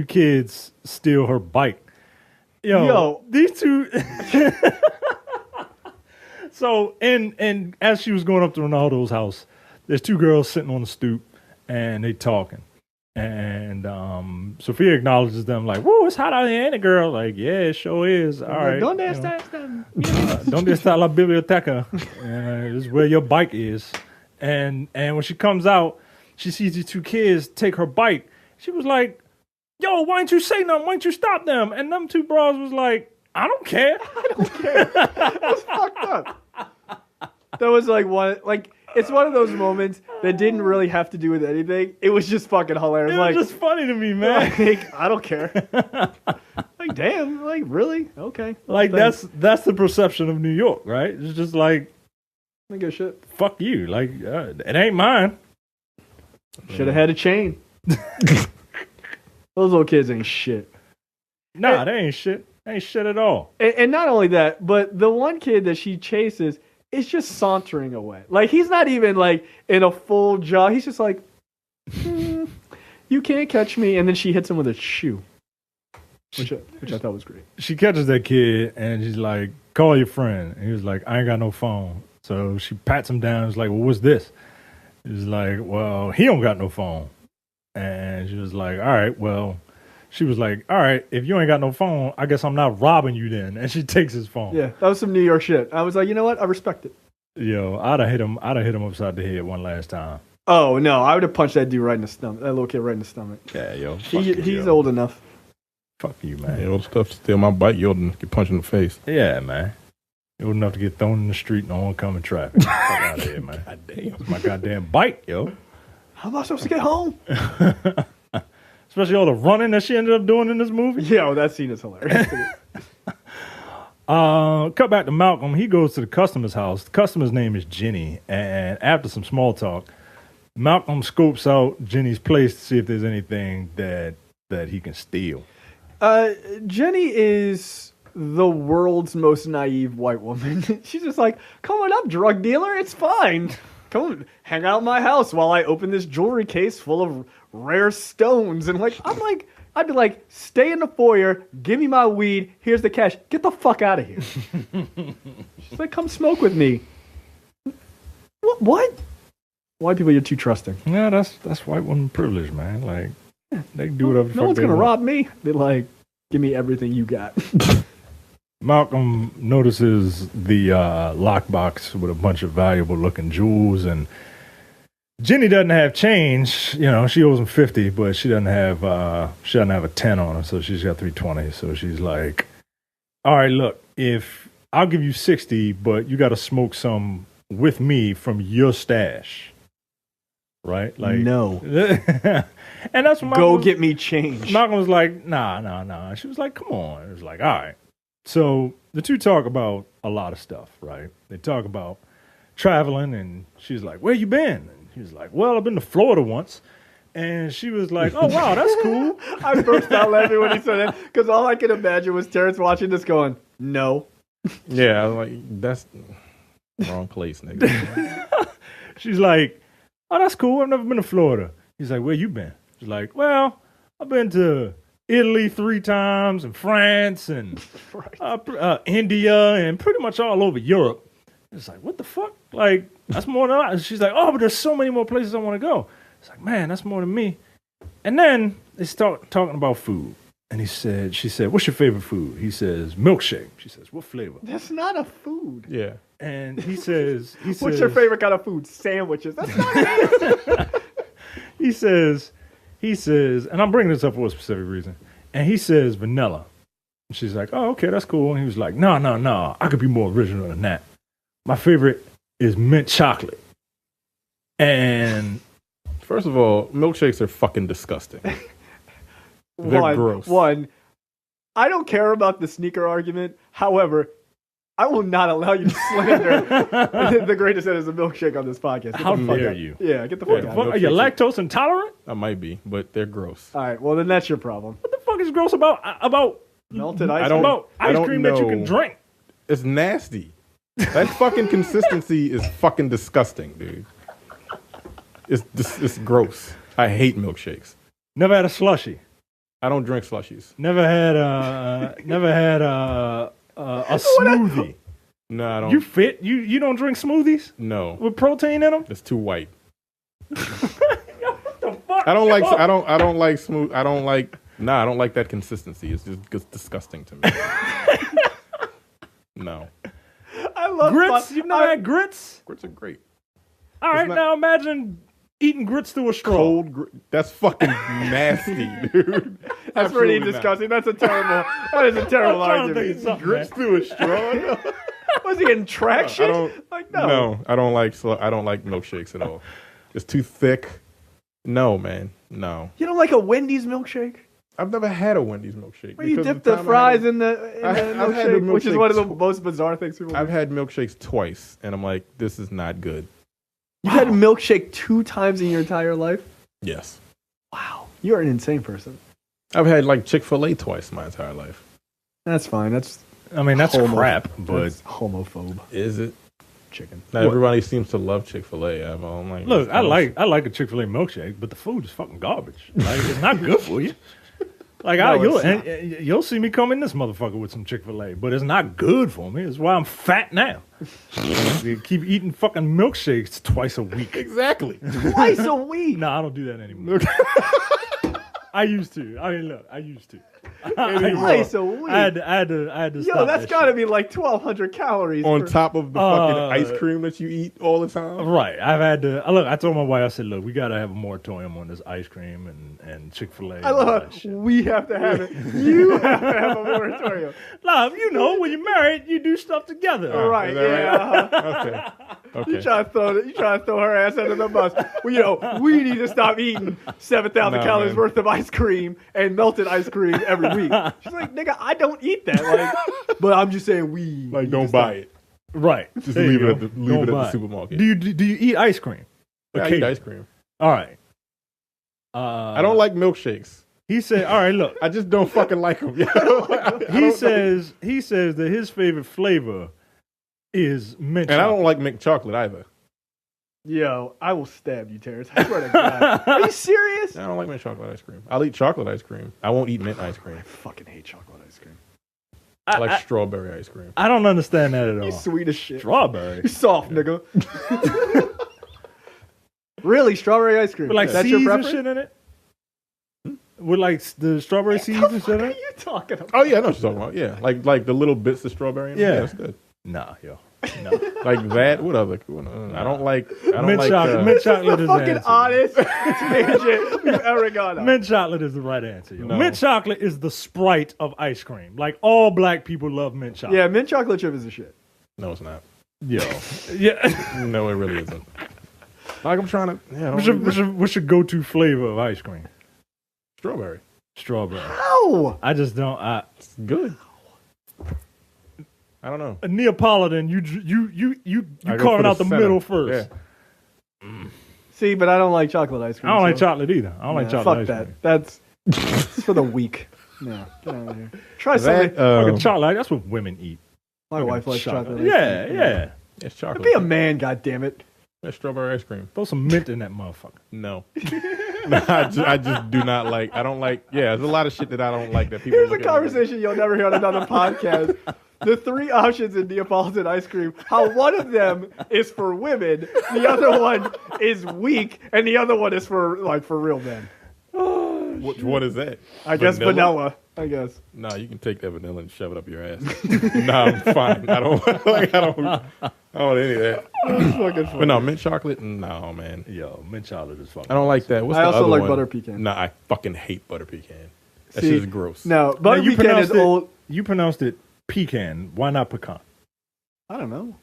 [SPEAKER 3] kids steal her bike. Yo, these two. So, and as she was going up to Ronaldo's house, there's two girls sitting on the stoop, and they talking. And Sophia acknowledges them like, "Whoa, it's hot out here, ain't it, girl?" Like, "Yeah, it sure is." All right.
[SPEAKER 2] Donde
[SPEAKER 3] you know.
[SPEAKER 2] está?
[SPEAKER 3] Donde está la biblioteca? This is where your bike is. And when she comes out, she sees these two kids take her bike. She was like, "Yo, why didn't you say nothing? Why didn't you stop them?" And them two bras was like, "I don't care."
[SPEAKER 2] That's fucked up. That was like one, like, It's one of those moments that didn't really have to do with anything. It was just fucking hilarious.
[SPEAKER 3] It was just funny to me, man.
[SPEAKER 2] Like, I don't care. Like, damn, like, really? Okay.
[SPEAKER 3] Like
[SPEAKER 2] Thanks.
[SPEAKER 3] that's the perception of New York, right? It's just like,
[SPEAKER 2] I don't give a shit.
[SPEAKER 3] fuck you. Like, it ain't mine.
[SPEAKER 2] Should have had a chain. Those little kids ain't shit.
[SPEAKER 3] Nah, they ain't shit. They ain't shit at all.
[SPEAKER 2] And not only that, but the one kid that she chases is just sauntering away. Like, he's not even like in a full jog. He's just like, you can't catch me. And then she hits him with a shoe, which I thought was great.
[SPEAKER 3] She catches that kid and she's like, call your friend. And he was like, I ain't got no phone. So she pats him down. It's like, well, what's this? He's like, well, he don't got no phone. And she was like, all right, well, she was like, all right, if you ain't got no phone, I guess I'm not robbing you then. And she takes his phone.
[SPEAKER 2] Yeah, that was some New York shit. I was like, you know what? I respect it.
[SPEAKER 3] Yo, I'd have hit him upside the head one last time.
[SPEAKER 2] Oh, no, I would have punched that dude right in the stomach. That little kid right in the stomach.
[SPEAKER 3] Yeah, yo.
[SPEAKER 2] He's old enough.
[SPEAKER 3] Fuck you, man.
[SPEAKER 4] Yeah, old stuff to steal my bike, you old enough to get punched in the face.
[SPEAKER 3] Yeah, man. You're old enough to get thrown in the street in oncoming traffic. Fuck out of here, man. God damn. It's my goddamn bike, yo.
[SPEAKER 2] How am I supposed to get home?
[SPEAKER 3] Especially all the running that she ended up doing in this movie.
[SPEAKER 2] Yeah, that scene is hilarious.
[SPEAKER 3] Cut back to Malcolm. He goes to the customer's house. The customer's name is Jenny. And after some small talk, Malcolm scopes out Jenny's place to see if there's anything that he can steal.
[SPEAKER 2] Jenny is the world's most naive white woman. She's just like, come on up, drug dealer. It's fine. Come hang out in my house while I open this jewelry case full of rare stones. And I'd be like, stay in the foyer, give me my weed, here's the cash. Get the fuck out of here. She's like, come smoke with me. What? White people, you're too trusting.
[SPEAKER 3] Yeah, that's white woman privilege, man. Like, they can do whatever the fuck
[SPEAKER 2] No one's
[SPEAKER 3] they
[SPEAKER 2] gonna
[SPEAKER 3] want.
[SPEAKER 2] rob me. They're like, give me everything you got.
[SPEAKER 3] Malcolm notices the lockbox with a bunch of valuable looking jewels, and Jenny doesn't have change. You know, she owes him 50, but she doesn't have a 10 on her, so she's got 320. So she's like, all right, look, if I'll give you 60, but you got to smoke some with me from your stash. Right? Like,
[SPEAKER 2] no.
[SPEAKER 3] And that's what
[SPEAKER 2] Go get me change.
[SPEAKER 3] Malcolm was like, nah. She was like, come on. It was like, all right. So the two talk about a lot of stuff, right? They talk about traveling, and she's like, where you been? And he was like, well, I've been to Florida once. And she was like, oh, wow, that's cool.
[SPEAKER 2] I burst out laughing when he said that because all I could imagine was Terrence watching this going, no.
[SPEAKER 4] Yeah, I was like, that's wrong place, nigga.
[SPEAKER 3] She's like, oh, that's cool. I've never been to Florida. He's like, where you been? She's like, well, I've been to Italy 3 times, and France, and India, and pretty much all over Europe. It's like, what the fuck? Like, that's more than I. She's like, oh, but there's so many more places I want to go. It's like, man, that's more than me. And then they start talking about food. And she said, what's your favorite food? He says, milkshake. She says, what flavor?
[SPEAKER 2] That's not a food.
[SPEAKER 4] Yeah.
[SPEAKER 3] And he says,
[SPEAKER 2] What's your favorite kind of food? Sandwiches. That's not it.
[SPEAKER 3] He says, and I'm bringing this up for a specific reason. And he says vanilla. And she's like, oh, okay, that's cool. And he was like, no, I could be more original than that. My favorite is mint chocolate. And
[SPEAKER 4] first of all, milkshakes are fucking disgusting. They're gross.
[SPEAKER 2] One, I don't care about the sneaker argument. However, I will not allow you to slander the greatest that is a milkshake on this podcast.
[SPEAKER 3] How dare you?
[SPEAKER 2] Yeah, get the fuck out of
[SPEAKER 3] Are you lactose intolerant?
[SPEAKER 4] I might be, but they're gross.
[SPEAKER 2] All right, well, then that's your problem.
[SPEAKER 3] What the fuck is gross about
[SPEAKER 2] Melted ice
[SPEAKER 4] I
[SPEAKER 2] cream?
[SPEAKER 4] don't-
[SPEAKER 3] about ice
[SPEAKER 4] don't
[SPEAKER 3] cream that you
[SPEAKER 4] know.
[SPEAKER 3] can drink?
[SPEAKER 4] It's nasty. That fucking consistency is fucking disgusting, dude. It's gross. I hate milkshakes.
[SPEAKER 3] Never had a slushie.
[SPEAKER 4] I don't drink slushies.
[SPEAKER 3] Never had a smoothie.
[SPEAKER 4] No, I don't.
[SPEAKER 3] You fit? You don't drink smoothies
[SPEAKER 4] No,
[SPEAKER 3] with protein in them?
[SPEAKER 4] it's too white.
[SPEAKER 3] What the fuck?
[SPEAKER 4] I don't like. I don't like smooth. I don't like. Nah, I don't like that consistency. It's disgusting to me. No,
[SPEAKER 2] I love
[SPEAKER 3] Grits? You've never had grits?
[SPEAKER 4] grits are great.
[SPEAKER 3] All right,
[SPEAKER 4] not-
[SPEAKER 3] now imagine eating grits through a straw.
[SPEAKER 4] Cold. That's fucking nasty, dude.
[SPEAKER 2] That's pretty
[SPEAKER 4] Absolutely not.
[SPEAKER 2] disgusting. That is a terrible
[SPEAKER 3] I'm trying to think
[SPEAKER 2] argument.
[SPEAKER 3] of something,
[SPEAKER 4] Grits
[SPEAKER 3] man.
[SPEAKER 4] through a straw.
[SPEAKER 2] Was he getting traction?
[SPEAKER 4] I don't-
[SPEAKER 2] Like,
[SPEAKER 4] No, I don't like milkshakes at all. It's too thick. No, man. No.
[SPEAKER 2] You don't like a Wendy's milkshake?
[SPEAKER 4] I've never had a Wendy's milkshake.
[SPEAKER 2] Where you
[SPEAKER 4] because
[SPEAKER 2] dip the fries in the
[SPEAKER 4] I've had
[SPEAKER 2] milkshake,
[SPEAKER 4] the
[SPEAKER 2] which is one of the
[SPEAKER 4] milkshake
[SPEAKER 2] most bizarre things people
[SPEAKER 4] I've
[SPEAKER 2] do.
[SPEAKER 4] had milkshakes twice, and I'm like, this is not good.
[SPEAKER 2] You've had a milkshake 2 times in your entire life?
[SPEAKER 4] Yes.
[SPEAKER 2] Wow. You're an insane person.
[SPEAKER 4] I've had like Chick-fil-A twice my entire life.
[SPEAKER 2] That's fine. That's
[SPEAKER 3] crap, but
[SPEAKER 2] that's homophobe
[SPEAKER 4] Is it?
[SPEAKER 2] chicken.
[SPEAKER 4] Not everybody seems to love Chick-fil-A. I'm like,
[SPEAKER 3] look, I like a Chick-fil-A milkshake, but the food is fucking garbage. Like, it's not good for you. Like you'll see me come in this motherfucker with some Chick-fil-A, but it's not good for me. It's why I'm fat now. You keep eating fucking milkshakes twice a week.
[SPEAKER 4] Exactly.
[SPEAKER 2] Twice a week.
[SPEAKER 3] No, I don't do that anymore. I used to. I mean, look, I used to.
[SPEAKER 2] Twice a week.
[SPEAKER 3] I had to
[SPEAKER 2] Yo,
[SPEAKER 3] stop
[SPEAKER 2] that's
[SPEAKER 3] that
[SPEAKER 2] got to
[SPEAKER 3] shit.
[SPEAKER 2] be like 1,200 calories.
[SPEAKER 4] On top of the fucking ice
[SPEAKER 3] Uh,
[SPEAKER 4] cream that you eat all the time.
[SPEAKER 3] Right. I've had to. Look, I told my wife, I said, look, we got to have a moratorium on this ice cream and Chick-fil-A.
[SPEAKER 2] I love how we have to have it. You have to have a moratorium.
[SPEAKER 3] Nah, you know, when you're married, you do stuff together.
[SPEAKER 2] All right,
[SPEAKER 4] Is that
[SPEAKER 2] yeah.
[SPEAKER 4] Okay.
[SPEAKER 2] You try to throw her ass under the bus. Well, we need to stop eating 7,000
[SPEAKER 4] Nah,
[SPEAKER 2] calories
[SPEAKER 4] man.
[SPEAKER 2] worth of ice cream and melted ice cream every week. She's like, nigga, I don't eat that. Like, but I'm just saying we
[SPEAKER 4] Like,
[SPEAKER 2] need
[SPEAKER 4] don't
[SPEAKER 2] to
[SPEAKER 4] buy
[SPEAKER 2] stop.
[SPEAKER 4] it.
[SPEAKER 3] Right.
[SPEAKER 4] Just
[SPEAKER 3] There
[SPEAKER 4] leave
[SPEAKER 3] you
[SPEAKER 4] it
[SPEAKER 3] go.
[SPEAKER 4] at the
[SPEAKER 3] Don't buy it.
[SPEAKER 4] supermarket.
[SPEAKER 3] Do you eat ice cream?
[SPEAKER 4] Yeah, I eat ice cream.
[SPEAKER 3] All right.
[SPEAKER 4] I don't like milkshakes.
[SPEAKER 3] He said, all right, look.
[SPEAKER 4] I just don't fucking like them.
[SPEAKER 3] He says that his favorite flavor is mint
[SPEAKER 4] And I
[SPEAKER 3] chocolate.
[SPEAKER 4] don't like mint chocolate either.
[SPEAKER 2] Yo, I will stab you, Terrence. I swear to God. Are you serious?
[SPEAKER 4] I don't like mint chocolate ice cream. I'll eat chocolate ice cream. I won't eat mint ice cream.
[SPEAKER 2] I fucking hate chocolate ice cream.
[SPEAKER 4] I like strawberry ice cream.
[SPEAKER 3] I don't understand that at all.
[SPEAKER 2] You sweet as shit.
[SPEAKER 3] Strawberry.
[SPEAKER 2] You soft, nigga. Really, strawberry ice cream?
[SPEAKER 3] With like
[SPEAKER 2] That's your
[SPEAKER 3] seeds and
[SPEAKER 2] preference?
[SPEAKER 3] shit in it? With like the strawberry seeds and shit
[SPEAKER 2] What
[SPEAKER 3] in
[SPEAKER 2] are
[SPEAKER 3] it?
[SPEAKER 2] you talking about?
[SPEAKER 4] Oh yeah, I know what you're talking about. Yeah, like the little bits of strawberry. In it.
[SPEAKER 3] Yeah.
[SPEAKER 4] That's good.
[SPEAKER 3] Nah, yo. No.
[SPEAKER 4] Like that. What other? I don't like.
[SPEAKER 3] Mint chocolate. Mint chocolate
[SPEAKER 2] The
[SPEAKER 3] is
[SPEAKER 2] fucking
[SPEAKER 3] the answer.
[SPEAKER 2] honest tangent we've ever gone on.
[SPEAKER 3] Mint chocolate is the right answer. Yo.
[SPEAKER 4] No.
[SPEAKER 3] Mint chocolate is the Sprite of ice cream. Like all black people love mint chocolate.
[SPEAKER 2] Yeah, mint chocolate chip is a shit.
[SPEAKER 4] No, it's not.
[SPEAKER 3] Yo. Yeah.
[SPEAKER 4] No, it really isn't. Like I'm trying to. Yeah, I
[SPEAKER 3] What's
[SPEAKER 4] don't
[SPEAKER 3] your go-to flavor of ice cream?
[SPEAKER 4] strawberry.
[SPEAKER 3] Strawberry.
[SPEAKER 2] Ow!
[SPEAKER 3] I just don't.
[SPEAKER 4] It's good. I don't know.
[SPEAKER 3] A Neapolitan, you
[SPEAKER 4] I go
[SPEAKER 3] carving
[SPEAKER 4] for
[SPEAKER 3] out the
[SPEAKER 4] center.
[SPEAKER 3] middle first.
[SPEAKER 4] Yeah.
[SPEAKER 2] See, but I don't like chocolate ice cream.
[SPEAKER 3] I don't like
[SPEAKER 2] so-
[SPEAKER 3] chocolate either. I don't like
[SPEAKER 2] Nah,
[SPEAKER 3] chocolate
[SPEAKER 2] fuck
[SPEAKER 3] ice
[SPEAKER 2] that.
[SPEAKER 3] cream.
[SPEAKER 2] That's for the weak. No, get out of here. Try
[SPEAKER 4] That
[SPEAKER 2] something.
[SPEAKER 3] Fucking chocolate. That's what women eat.
[SPEAKER 2] My wife likes chocolate. ice
[SPEAKER 3] Yeah,
[SPEAKER 2] cream.
[SPEAKER 3] yeah.
[SPEAKER 4] it's chocolate.
[SPEAKER 2] Be a man, goddammit.
[SPEAKER 4] It's strawberry ice cream.
[SPEAKER 3] Throw some mint in that motherfucker.
[SPEAKER 4] No. No, I just do not like. I don't like. Yeah, there's a lot of shit that I don't like that people.
[SPEAKER 2] Here's a
[SPEAKER 4] look at me like-
[SPEAKER 2] conversation you'll never hear on another podcast. The 3 options in Neapolitan ice cream, how one of them is for women, the other one is weak, and the other one is for real men.
[SPEAKER 4] What is that?
[SPEAKER 2] I guess vanilla. I guess.
[SPEAKER 4] No, you can take that vanilla and shove it up your ass. No, I'm fine. I don't want any of that.
[SPEAKER 2] It's fucking funny.
[SPEAKER 4] But no, mint chocolate. No, man.
[SPEAKER 3] Yo, mint chocolate is fucking.
[SPEAKER 4] I don't like that. What's
[SPEAKER 2] I
[SPEAKER 4] the
[SPEAKER 2] also
[SPEAKER 4] other
[SPEAKER 2] like
[SPEAKER 4] one?
[SPEAKER 2] butter pecan.
[SPEAKER 4] No, I fucking hate butter pecan. That
[SPEAKER 2] See,
[SPEAKER 4] shit is gross.
[SPEAKER 2] No,
[SPEAKER 3] Now,
[SPEAKER 2] butter pecan is
[SPEAKER 3] pronounced it,
[SPEAKER 2] old.
[SPEAKER 3] You pronounced it pecan. Why not pecan?
[SPEAKER 2] I don't know.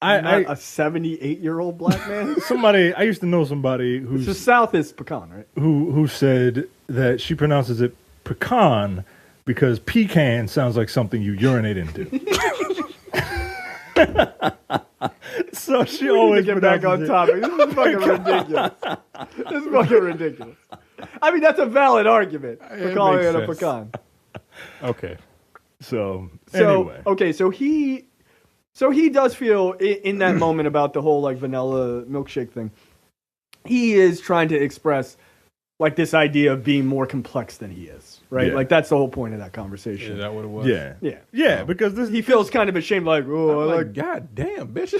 [SPEAKER 3] I
[SPEAKER 2] Not a 78-year-old black man.
[SPEAKER 3] I used to know somebody
[SPEAKER 2] The South is pecan, right?
[SPEAKER 3] who said that she pronounces it pecan because pecan sounds like something you urinate into. So she
[SPEAKER 2] We need to
[SPEAKER 3] always
[SPEAKER 2] get back on
[SPEAKER 3] pronounces it-
[SPEAKER 2] topic. This is fucking ridiculous. This is fucking ridiculous. I mean, that's a valid argument for
[SPEAKER 4] It
[SPEAKER 2] calling
[SPEAKER 4] makes
[SPEAKER 2] it a
[SPEAKER 4] sense.
[SPEAKER 2] pecan.
[SPEAKER 4] Okay.
[SPEAKER 3] So
[SPEAKER 2] So
[SPEAKER 3] anyway,
[SPEAKER 2] so he does feel in that moment about the whole like vanilla milkshake thing. He is trying to express like this idea of being more complex than he is, right?
[SPEAKER 3] Yeah.
[SPEAKER 2] Like that's the whole point of that conversation.
[SPEAKER 4] Is that what it was?
[SPEAKER 3] yeah,
[SPEAKER 2] Yeah.
[SPEAKER 3] because this
[SPEAKER 2] He feels kind of ashamed, like, oh, I
[SPEAKER 4] I'm like,
[SPEAKER 2] like.
[SPEAKER 4] God damn, bitch.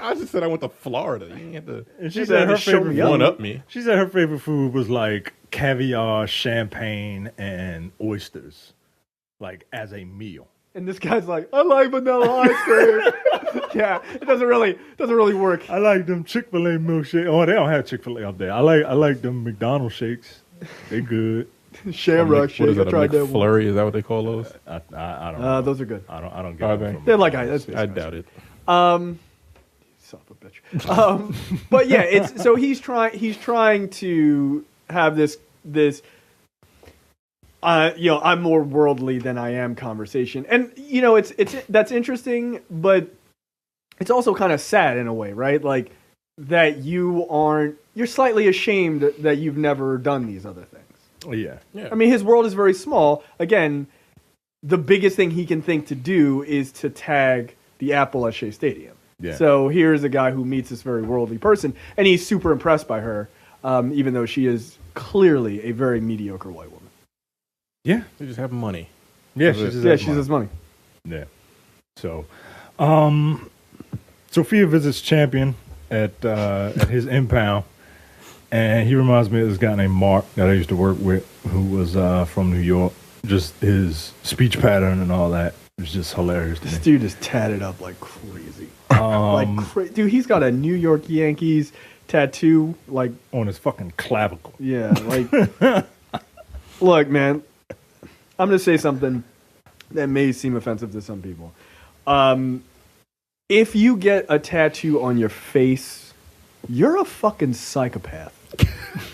[SPEAKER 4] I just said I went to Florida. You ain't have to
[SPEAKER 3] and
[SPEAKER 2] She
[SPEAKER 3] she
[SPEAKER 2] said
[SPEAKER 3] said her
[SPEAKER 2] to show
[SPEAKER 3] favorite
[SPEAKER 2] me up.
[SPEAKER 4] one up me.
[SPEAKER 3] She said her favorite food was like caviar, champagne, and oysters, like as a meal.
[SPEAKER 2] And this guy's like, I like vanilla ice cream. Yeah, it doesn't really work.
[SPEAKER 3] I like them Chick-fil-A milkshakes. Oh, they don't have Chick-fil-A up there. I like them McDonald's shakes. They good.
[SPEAKER 2] Shamrock
[SPEAKER 4] What
[SPEAKER 2] shake.
[SPEAKER 4] is
[SPEAKER 2] I
[SPEAKER 4] that? A
[SPEAKER 2] tried that one.
[SPEAKER 4] McFlurry? Is that what they call those?
[SPEAKER 3] I don't know.
[SPEAKER 2] Those are good.
[SPEAKER 3] I don't get
[SPEAKER 4] Are
[SPEAKER 3] them
[SPEAKER 4] they?
[SPEAKER 3] from
[SPEAKER 2] They're like that's
[SPEAKER 4] I
[SPEAKER 2] basically.
[SPEAKER 4] doubt it.
[SPEAKER 2] son of a bitch. But yeah, it's so he's trying to have this I'm more worldly than I am conversation. And it's that's interesting, but it's also kind of sad in a way, right? Like that you're slightly ashamed that you've never done these other things.
[SPEAKER 3] Yeah.
[SPEAKER 2] I mean, his world is very small. Again, the biggest thing he can think to do is to tag the Apple at Shea Stadium.
[SPEAKER 3] Yeah.
[SPEAKER 2] So here's a guy who meets this very worldly person, and he's super impressed by her, even though she is clearly a very mediocre white woman.
[SPEAKER 3] Yeah.
[SPEAKER 4] They just have money.
[SPEAKER 3] Yeah,
[SPEAKER 2] She
[SPEAKER 3] has
[SPEAKER 2] has money.
[SPEAKER 3] Yeah. So, Sophia visits Champion at his impound, and he reminds me of this guy named Mark that I used to work with, who was from New York. Just his speech pattern and all that was just hilarious to me.
[SPEAKER 2] This dude is tatted up like crazy. Dude, he's got a New York Yankees tattoo, like
[SPEAKER 3] on his fucking clavicle.
[SPEAKER 2] Yeah, like look, man. I'm going to say something that may seem offensive to some people. If you get a tattoo on your face, you're a fucking psychopath.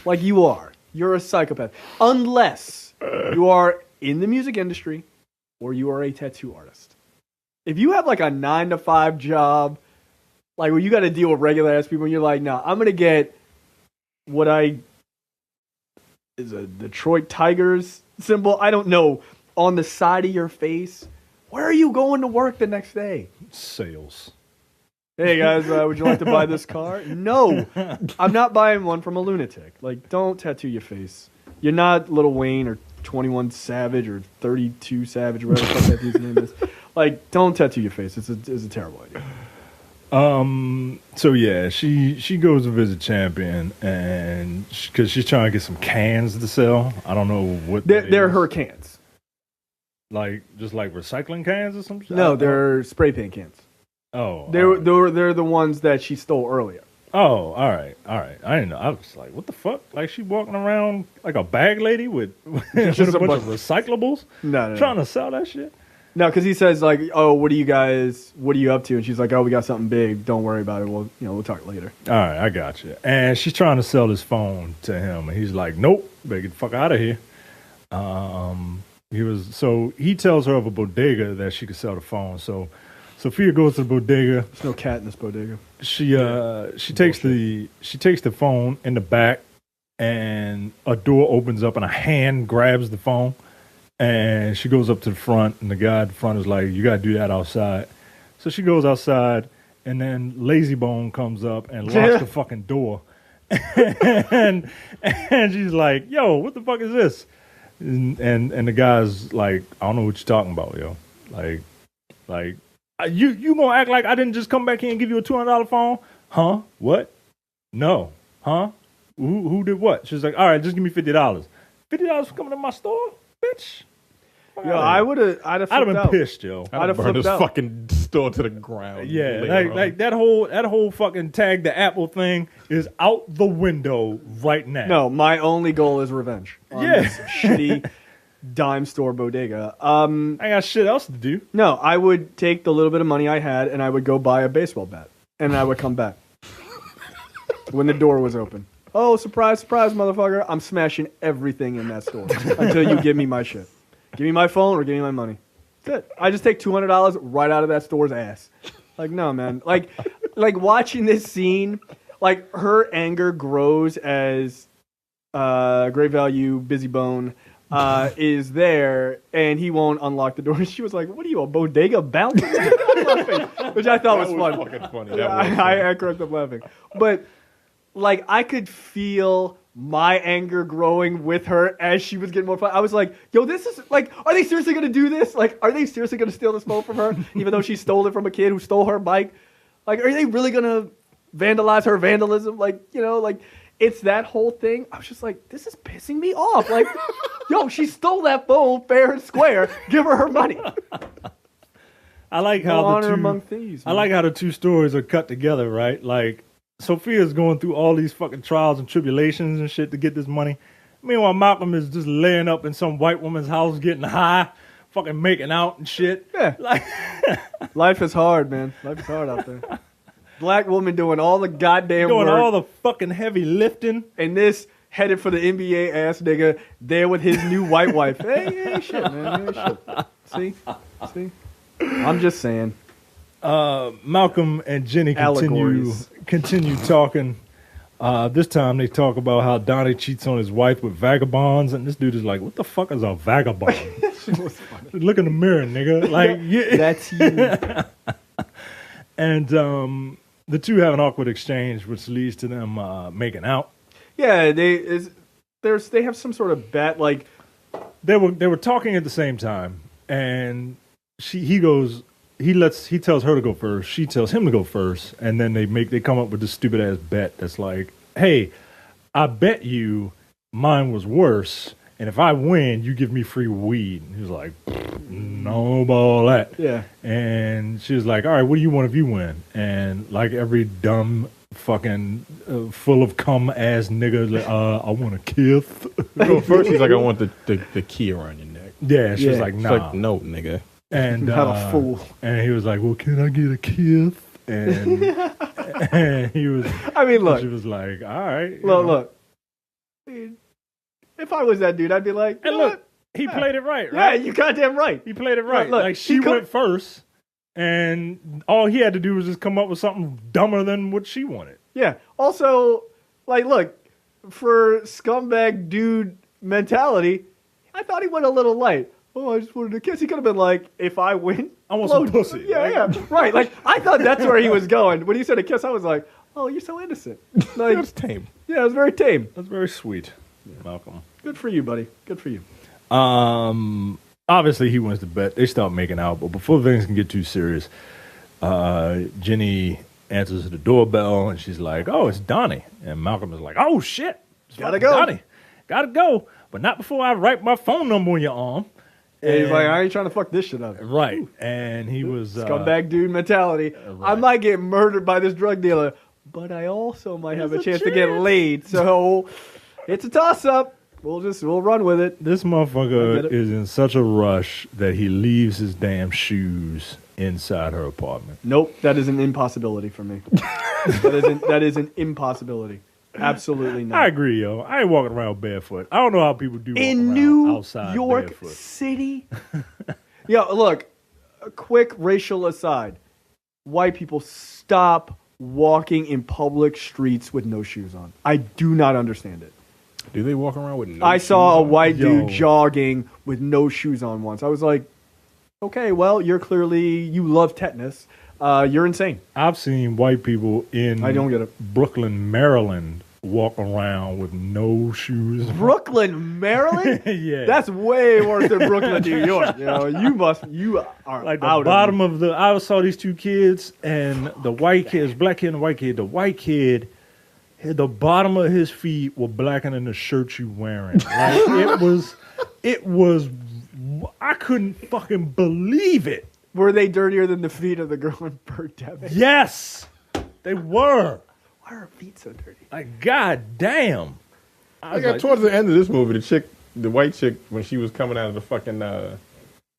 [SPEAKER 2] Like you are. You're a psychopath. Unless you are in the music industry or you are a tattoo artist. If you have like a 9-to-5 job, like where you got to deal with regular ass people and you're like, no, I'm going to get is a Detroit Tigers symbol, I don't know, on the side of your face. Where are you going to work the next day?
[SPEAKER 3] Sales.
[SPEAKER 2] Hey guys, would you like to buy this car? No, I'm not buying one from a lunatic. Like, don't tattoo your face. You're not Lil Wayne or 21 Savage or 32 Savage, or whatever the fuck that dude's name is. Like, don't tattoo your face. It's a terrible idea.
[SPEAKER 3] So yeah, she goes to visit Champion, and because she's trying to get some cans to sell. I don't know what
[SPEAKER 2] they're her cans.
[SPEAKER 3] Like just like recycling cans or something.
[SPEAKER 2] No, they're spray paint cans.
[SPEAKER 3] Oh,
[SPEAKER 2] they're the ones that she stole earlier.
[SPEAKER 3] Oh, all right. I didn't know. I was like, what the fuck? Like she walking around like a bag lady with just a bunch of recyclables.
[SPEAKER 2] No,
[SPEAKER 3] trying to sell that shit.
[SPEAKER 2] No, because he says like, "Oh, what are you up to?" And she's like, "Oh, we got something big. Don't worry about it. We'll talk later."
[SPEAKER 3] All right, I got you. And she's trying to sell this phone to him, and he's like, "Nope, better get the fuck out of here." He tells her of a bodega that she could sell the phone. So Sophia goes to the bodega.
[SPEAKER 2] There's no cat in this bodega.
[SPEAKER 3] She takes the phone in the back, and a door opens up, and a hand grabs the phone. And she goes up to the front, and the guy at the front is like, "You gotta do that outside." So she goes outside, and then Lazy Bone comes up and locks the fucking door. and she's like, "Yo, what the fuck is this?" And the guy's like, "I don't know what you're talking about, yo. Like, you gonna act like I didn't just come back here and give you a $200 phone? Huh? What? No. Huh? Who did what?" She's like, "All right, just give me $50. $50 for coming to my store, bitch."
[SPEAKER 2] Yo, I'd have been
[SPEAKER 3] pissed, yo.
[SPEAKER 4] I'd have burned this fucking store to the ground.
[SPEAKER 3] Yeah, like that whole fucking tag the Apple thing is out the window right now.
[SPEAKER 2] No, my only goal is revenge on this shitty dime store bodega.
[SPEAKER 3] I got shit else to do.
[SPEAKER 2] No, I would take the little bit of money I had and I would go buy a baseball bat, and I would come back when the door was open. Oh, surprise, surprise, motherfucker! I'm smashing everything in that store until you give me my shit. Give me my phone or give me my money. That's it. I just take $200 right out of that store's ass. Like, no, man. Like watching this scene, like her anger grows as Great Value Busy Bone is there, and he won't unlock the door. She was like, "What are you, a bodega bouncer?" Which I thought was fun.
[SPEAKER 4] Fucking funny.
[SPEAKER 2] I cracked up laughing, but like I could feel my anger growing with her as she was getting more fun. I was like, yo, this is like, are they seriously going to do this? Like, are they seriously going to steal this phone from her? Even though she stole it from a kid who stole her bike? Like, are they really going to vandalize her vandalism? Like, like it's that whole thing. I was just like, this is pissing me off. Like, yo, she stole that phone fair and square. Give her her money.
[SPEAKER 3] I like how
[SPEAKER 2] honor among thieves.
[SPEAKER 3] I like how the two stories are cut together, right? Like, Sophia's going through all these fucking trials and tribulations and shit to get this money. Meanwhile, Malcolm is just laying up in some white woman's house getting high, fucking making out and shit.
[SPEAKER 2] Yeah.
[SPEAKER 3] Like,
[SPEAKER 2] life is hard, man. Life is hard out there. Black woman doing all the goddamn
[SPEAKER 3] Doing
[SPEAKER 2] work.
[SPEAKER 3] all the fucking heavy lifting.
[SPEAKER 2] And this headed for the NBA ass nigga there with his new white wife. Hey, shit, man. Hey, shit. See? I'm just saying.
[SPEAKER 3] Malcolm and Jenny
[SPEAKER 2] Allegories.
[SPEAKER 3] continue talking. This time they talk about how Donnie cheats on his wife with vagabonds, and this dude is like, "What the fuck is a vagabond?" Look in the mirror, nigga. Like, yeah.
[SPEAKER 2] That's you.
[SPEAKER 3] And the two have an awkward exchange, which leads to them making out.
[SPEAKER 2] Yeah, they have some sort of bet. Like
[SPEAKER 3] They were talking at the same time, and he tells her to go first. She tells him to go first, and then they come up with this stupid ass bet that's like, "Hey, I bet you mine was worse, and if I win, you give me free weed." And he was like, "No about all that."
[SPEAKER 2] Yeah.
[SPEAKER 3] And she was like, "All right, what do you want if you win?" And like every dumb fucking full of cum ass nigga, like, I want a kiss.
[SPEAKER 4] Well, first he's like, "I want the key around your neck."
[SPEAKER 3] Yeah, she was like,
[SPEAKER 4] She's
[SPEAKER 3] "Nah."
[SPEAKER 4] like, "No, nigga."
[SPEAKER 3] And
[SPEAKER 2] Not a fool.
[SPEAKER 3] And he was like, "Well, can I get a kiss?" And, and he was.
[SPEAKER 2] I mean, look.
[SPEAKER 3] She was like, "All right."
[SPEAKER 2] Look. I mean, if I was that dude, I'd be like,
[SPEAKER 3] And
[SPEAKER 2] you know
[SPEAKER 3] look,
[SPEAKER 2] what?
[SPEAKER 3] he played it right,
[SPEAKER 2] Yeah,
[SPEAKER 3] right?
[SPEAKER 2] you goddamn right.
[SPEAKER 3] He played it right.
[SPEAKER 2] Look,
[SPEAKER 3] like she went first, and all he had to do was just come up with something dumber than what she wanted.
[SPEAKER 2] Yeah. Also, like, look, for scumbag dude mentality, I thought he went a little light. Oh, I just wanted to kiss. He could have been like, if I win,
[SPEAKER 3] I want some pussy.
[SPEAKER 2] Yeah, right. Like, I thought that's where he was going. When he said a kiss, I was like, oh, you're so innocent. Like,
[SPEAKER 4] That's tame.
[SPEAKER 2] yeah, it was very tame.
[SPEAKER 3] That's very sweet, Malcolm.
[SPEAKER 2] Good for you, buddy. Good for you.
[SPEAKER 3] Obviously he wins the bet. They start making out, but before things can get too serious, Jenny answers the doorbell and she's like, "Oh, it's Donnie." And Malcolm is like, "Oh shit, it's
[SPEAKER 2] Gotta
[SPEAKER 3] fucking
[SPEAKER 2] go.
[SPEAKER 3] Donnie. Gotta go, but not before I write my phone number on your arm."
[SPEAKER 2] And he's
[SPEAKER 3] And-
[SPEAKER 2] like, I ain't trying to fuck this shit up.
[SPEAKER 3] right, and he was
[SPEAKER 2] Scumbag dude mentality. I
[SPEAKER 3] right.
[SPEAKER 2] might get murdered by this drug dealer, but I also might have a
[SPEAKER 3] There's a
[SPEAKER 2] chance to get
[SPEAKER 3] chance.
[SPEAKER 2] laid. So it's a toss up. We'll run with it.
[SPEAKER 3] This
[SPEAKER 2] I
[SPEAKER 3] motherfucker
[SPEAKER 2] get it.
[SPEAKER 3] is in such a rush that he leaves his damn shoes inside her apartment.
[SPEAKER 2] Nope, that is an impossibility for me. that is an impossibility. Absolutely not.
[SPEAKER 3] I agree, yo. I ain't walking around barefoot. I don't know how people do walk
[SPEAKER 2] In
[SPEAKER 3] around
[SPEAKER 2] New
[SPEAKER 3] outside
[SPEAKER 2] York
[SPEAKER 3] barefoot.
[SPEAKER 2] City. Yo, look, a quick racial aside. White people, stop walking in public streets with no shoes on. I do not understand it.
[SPEAKER 4] Do they walk around with no
[SPEAKER 2] I saw a
[SPEAKER 4] shoes on?
[SPEAKER 2] white
[SPEAKER 3] Yo.
[SPEAKER 2] dude jogging with no shoes on once. I was like, okay, well, you love tetanus. You're insane.
[SPEAKER 3] I've seen white people in
[SPEAKER 2] I don't get it.
[SPEAKER 3] Brooklyn, Maryland, walk around with no shoes.
[SPEAKER 2] Brooklyn, Maryland?
[SPEAKER 3] Yeah.
[SPEAKER 2] That's way worse than Brooklyn, New York. You know, you are
[SPEAKER 3] Like the
[SPEAKER 2] out
[SPEAKER 3] bottom
[SPEAKER 2] of
[SPEAKER 3] of I saw these two kids, and the white kid, black kid and the white kid. The white kid, the bottom of his feet were blacker than the shirt you wearing. Like it was. I couldn't fucking believe it.
[SPEAKER 2] Were they dirtier than the feet of the girl in Birdemic?
[SPEAKER 3] Yes, they were.
[SPEAKER 2] Why are her feet so dirty?
[SPEAKER 3] Like, god damn. I was like,
[SPEAKER 4] Towards the end of this movie, the white chick, when she was coming out of the fucking,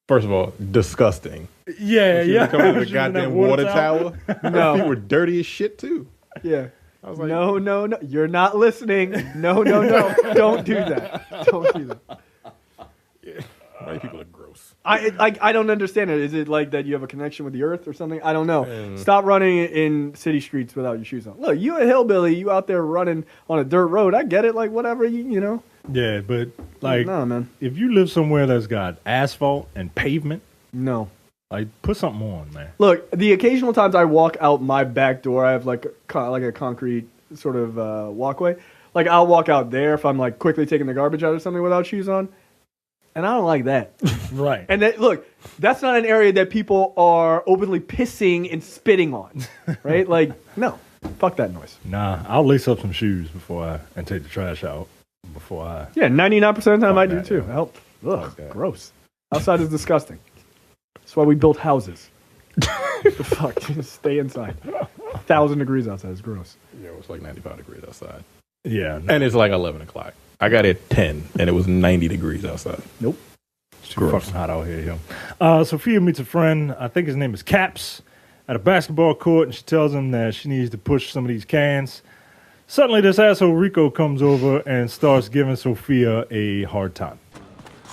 [SPEAKER 4] first of all, disgusting.
[SPEAKER 3] yeah,
[SPEAKER 4] She
[SPEAKER 3] yeah.
[SPEAKER 4] was coming out of the
[SPEAKER 3] She was in that
[SPEAKER 4] goddamn water tower. Her
[SPEAKER 2] No.
[SPEAKER 4] feet were dirty as shit too.
[SPEAKER 2] Yeah.
[SPEAKER 4] I was like,
[SPEAKER 2] No. You're not listening. No. Don't do that. Don't do that.
[SPEAKER 4] white people are gross.
[SPEAKER 2] I don't understand it. Is it like that you have a connection with the earth or something? I don't know. Stop running in city streets without your shoes on. Look, you a hillbilly, you out there running on a dirt road. I get it. Like, whatever, you know.
[SPEAKER 3] Yeah, but like,
[SPEAKER 2] No, man.
[SPEAKER 3] if you live somewhere that's got asphalt and pavement,
[SPEAKER 2] No.
[SPEAKER 3] like, put something on, man.
[SPEAKER 2] Look, the occasional times I walk out my back door, I have like a concrete sort of walkway. Like, I'll walk out there if I'm like quickly taking the garbage out or something without shoes on. And I don't like that.
[SPEAKER 3] Right.
[SPEAKER 2] And look, that's not an area that people are openly pissing and spitting on, right? Like, no, fuck that noise.
[SPEAKER 3] Nah, I'll lace up some shoes and take the trash out before I.
[SPEAKER 2] Yeah, 99% of the time I do
[SPEAKER 3] that,
[SPEAKER 2] too.
[SPEAKER 3] yeah.
[SPEAKER 2] Help. Ugh,
[SPEAKER 3] Fuck that.
[SPEAKER 2] gross. Outside is disgusting. That's why we built houses. The fuck? Just stay inside. 1,000 degrees outside is gross.
[SPEAKER 4] Yeah, it was like 95 degrees outside.
[SPEAKER 3] Yeah.
[SPEAKER 4] And it's like 11 o'clock. I got here at 10, and it was 90 degrees outside.
[SPEAKER 2] Nope.
[SPEAKER 3] It's too fucking hot out here, yo. Sophia meets a friend. I think his name is Caps. at a basketball court, and she tells him that she needs to push some of these cans. Suddenly, this asshole Rico comes over and starts giving Sophia a hard time.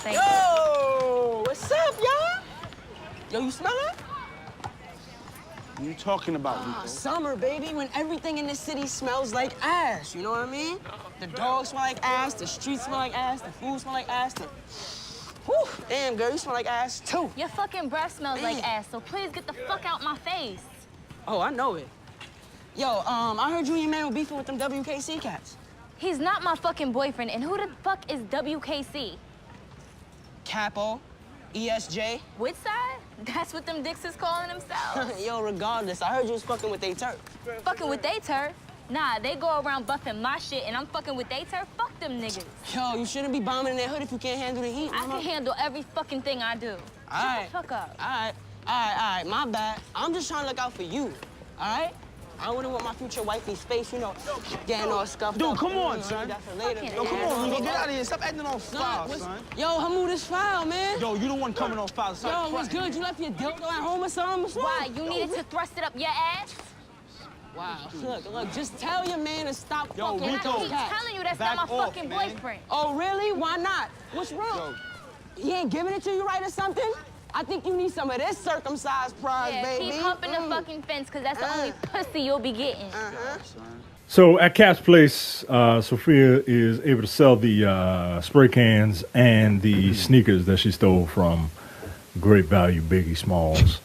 [SPEAKER 7] Yo, what's up, y'all? Yo, you smell it?
[SPEAKER 1] What are you talking about, Rico?
[SPEAKER 7] Summer, baby, when everything in the city smells like ass, you know what I mean? The dogs smell like ass, the streets smell like ass, the food smell like ass, Whew, damn, girl, you smell like ass, too.
[SPEAKER 5] Your fucking breath smells like ass, so please get the fuck out my face.
[SPEAKER 7] Oh, I know it. Yo, I heard you and your man were beefing with them WKC cats.
[SPEAKER 5] He's not my fucking boyfriend, and who the fuck is WKC?
[SPEAKER 7] Capo, ESJ.
[SPEAKER 5] Which side? That's what them dicks is calling themselves.
[SPEAKER 7] Yo, regardless, I heard you was fucking with they turf.
[SPEAKER 5] Fucking with they turf? Nah, they go around buffing my shit, and I'm fucking with they turf. Fuck them niggas.
[SPEAKER 7] Yo, you shouldn't be bombing in that hood if you can't handle the heat,
[SPEAKER 5] I can handle every fucking thing I do.
[SPEAKER 7] All
[SPEAKER 5] Shut the fuck up.
[SPEAKER 7] All right, my bad. I'm just trying to look out for you, all right? I wouldn't want my future wifey's face, you know, getting all scuffed up.
[SPEAKER 1] Dude, come on, son.
[SPEAKER 7] That's for later.
[SPEAKER 5] Fucking
[SPEAKER 1] Yo, come on, Rico, get
[SPEAKER 5] Yeah.
[SPEAKER 1] out of here. Stop acting on foul, son.
[SPEAKER 7] Yo, her mood is foul, man.
[SPEAKER 1] Yo, you the one coming on foul, son.
[SPEAKER 7] Yo, what's good? You left your dildo at home or something? What's wrong?
[SPEAKER 5] Why? You needed to thrust it up your ass?
[SPEAKER 7] Wow, look, just tell your man to stop
[SPEAKER 1] Yo,
[SPEAKER 7] fucking
[SPEAKER 5] And
[SPEAKER 7] with
[SPEAKER 5] I
[SPEAKER 1] Rico,
[SPEAKER 7] those
[SPEAKER 5] keep
[SPEAKER 7] cats.
[SPEAKER 5] telling you that's
[SPEAKER 1] back
[SPEAKER 5] not my
[SPEAKER 1] off,
[SPEAKER 5] fucking
[SPEAKER 1] man.
[SPEAKER 5] boyfriend.
[SPEAKER 7] Oh, really? Why not? What's wrong? He ain't giving it to you right or something? I think you need some of this circumcised pride,
[SPEAKER 5] Yeah,
[SPEAKER 7] baby.
[SPEAKER 5] keep humping the fucking fence, because that's the only pussy you'll be getting.
[SPEAKER 3] So at Cap's place, Sophia is able to sell the spray cans and the sneakers that she stole from Great Value Biggie Smalls.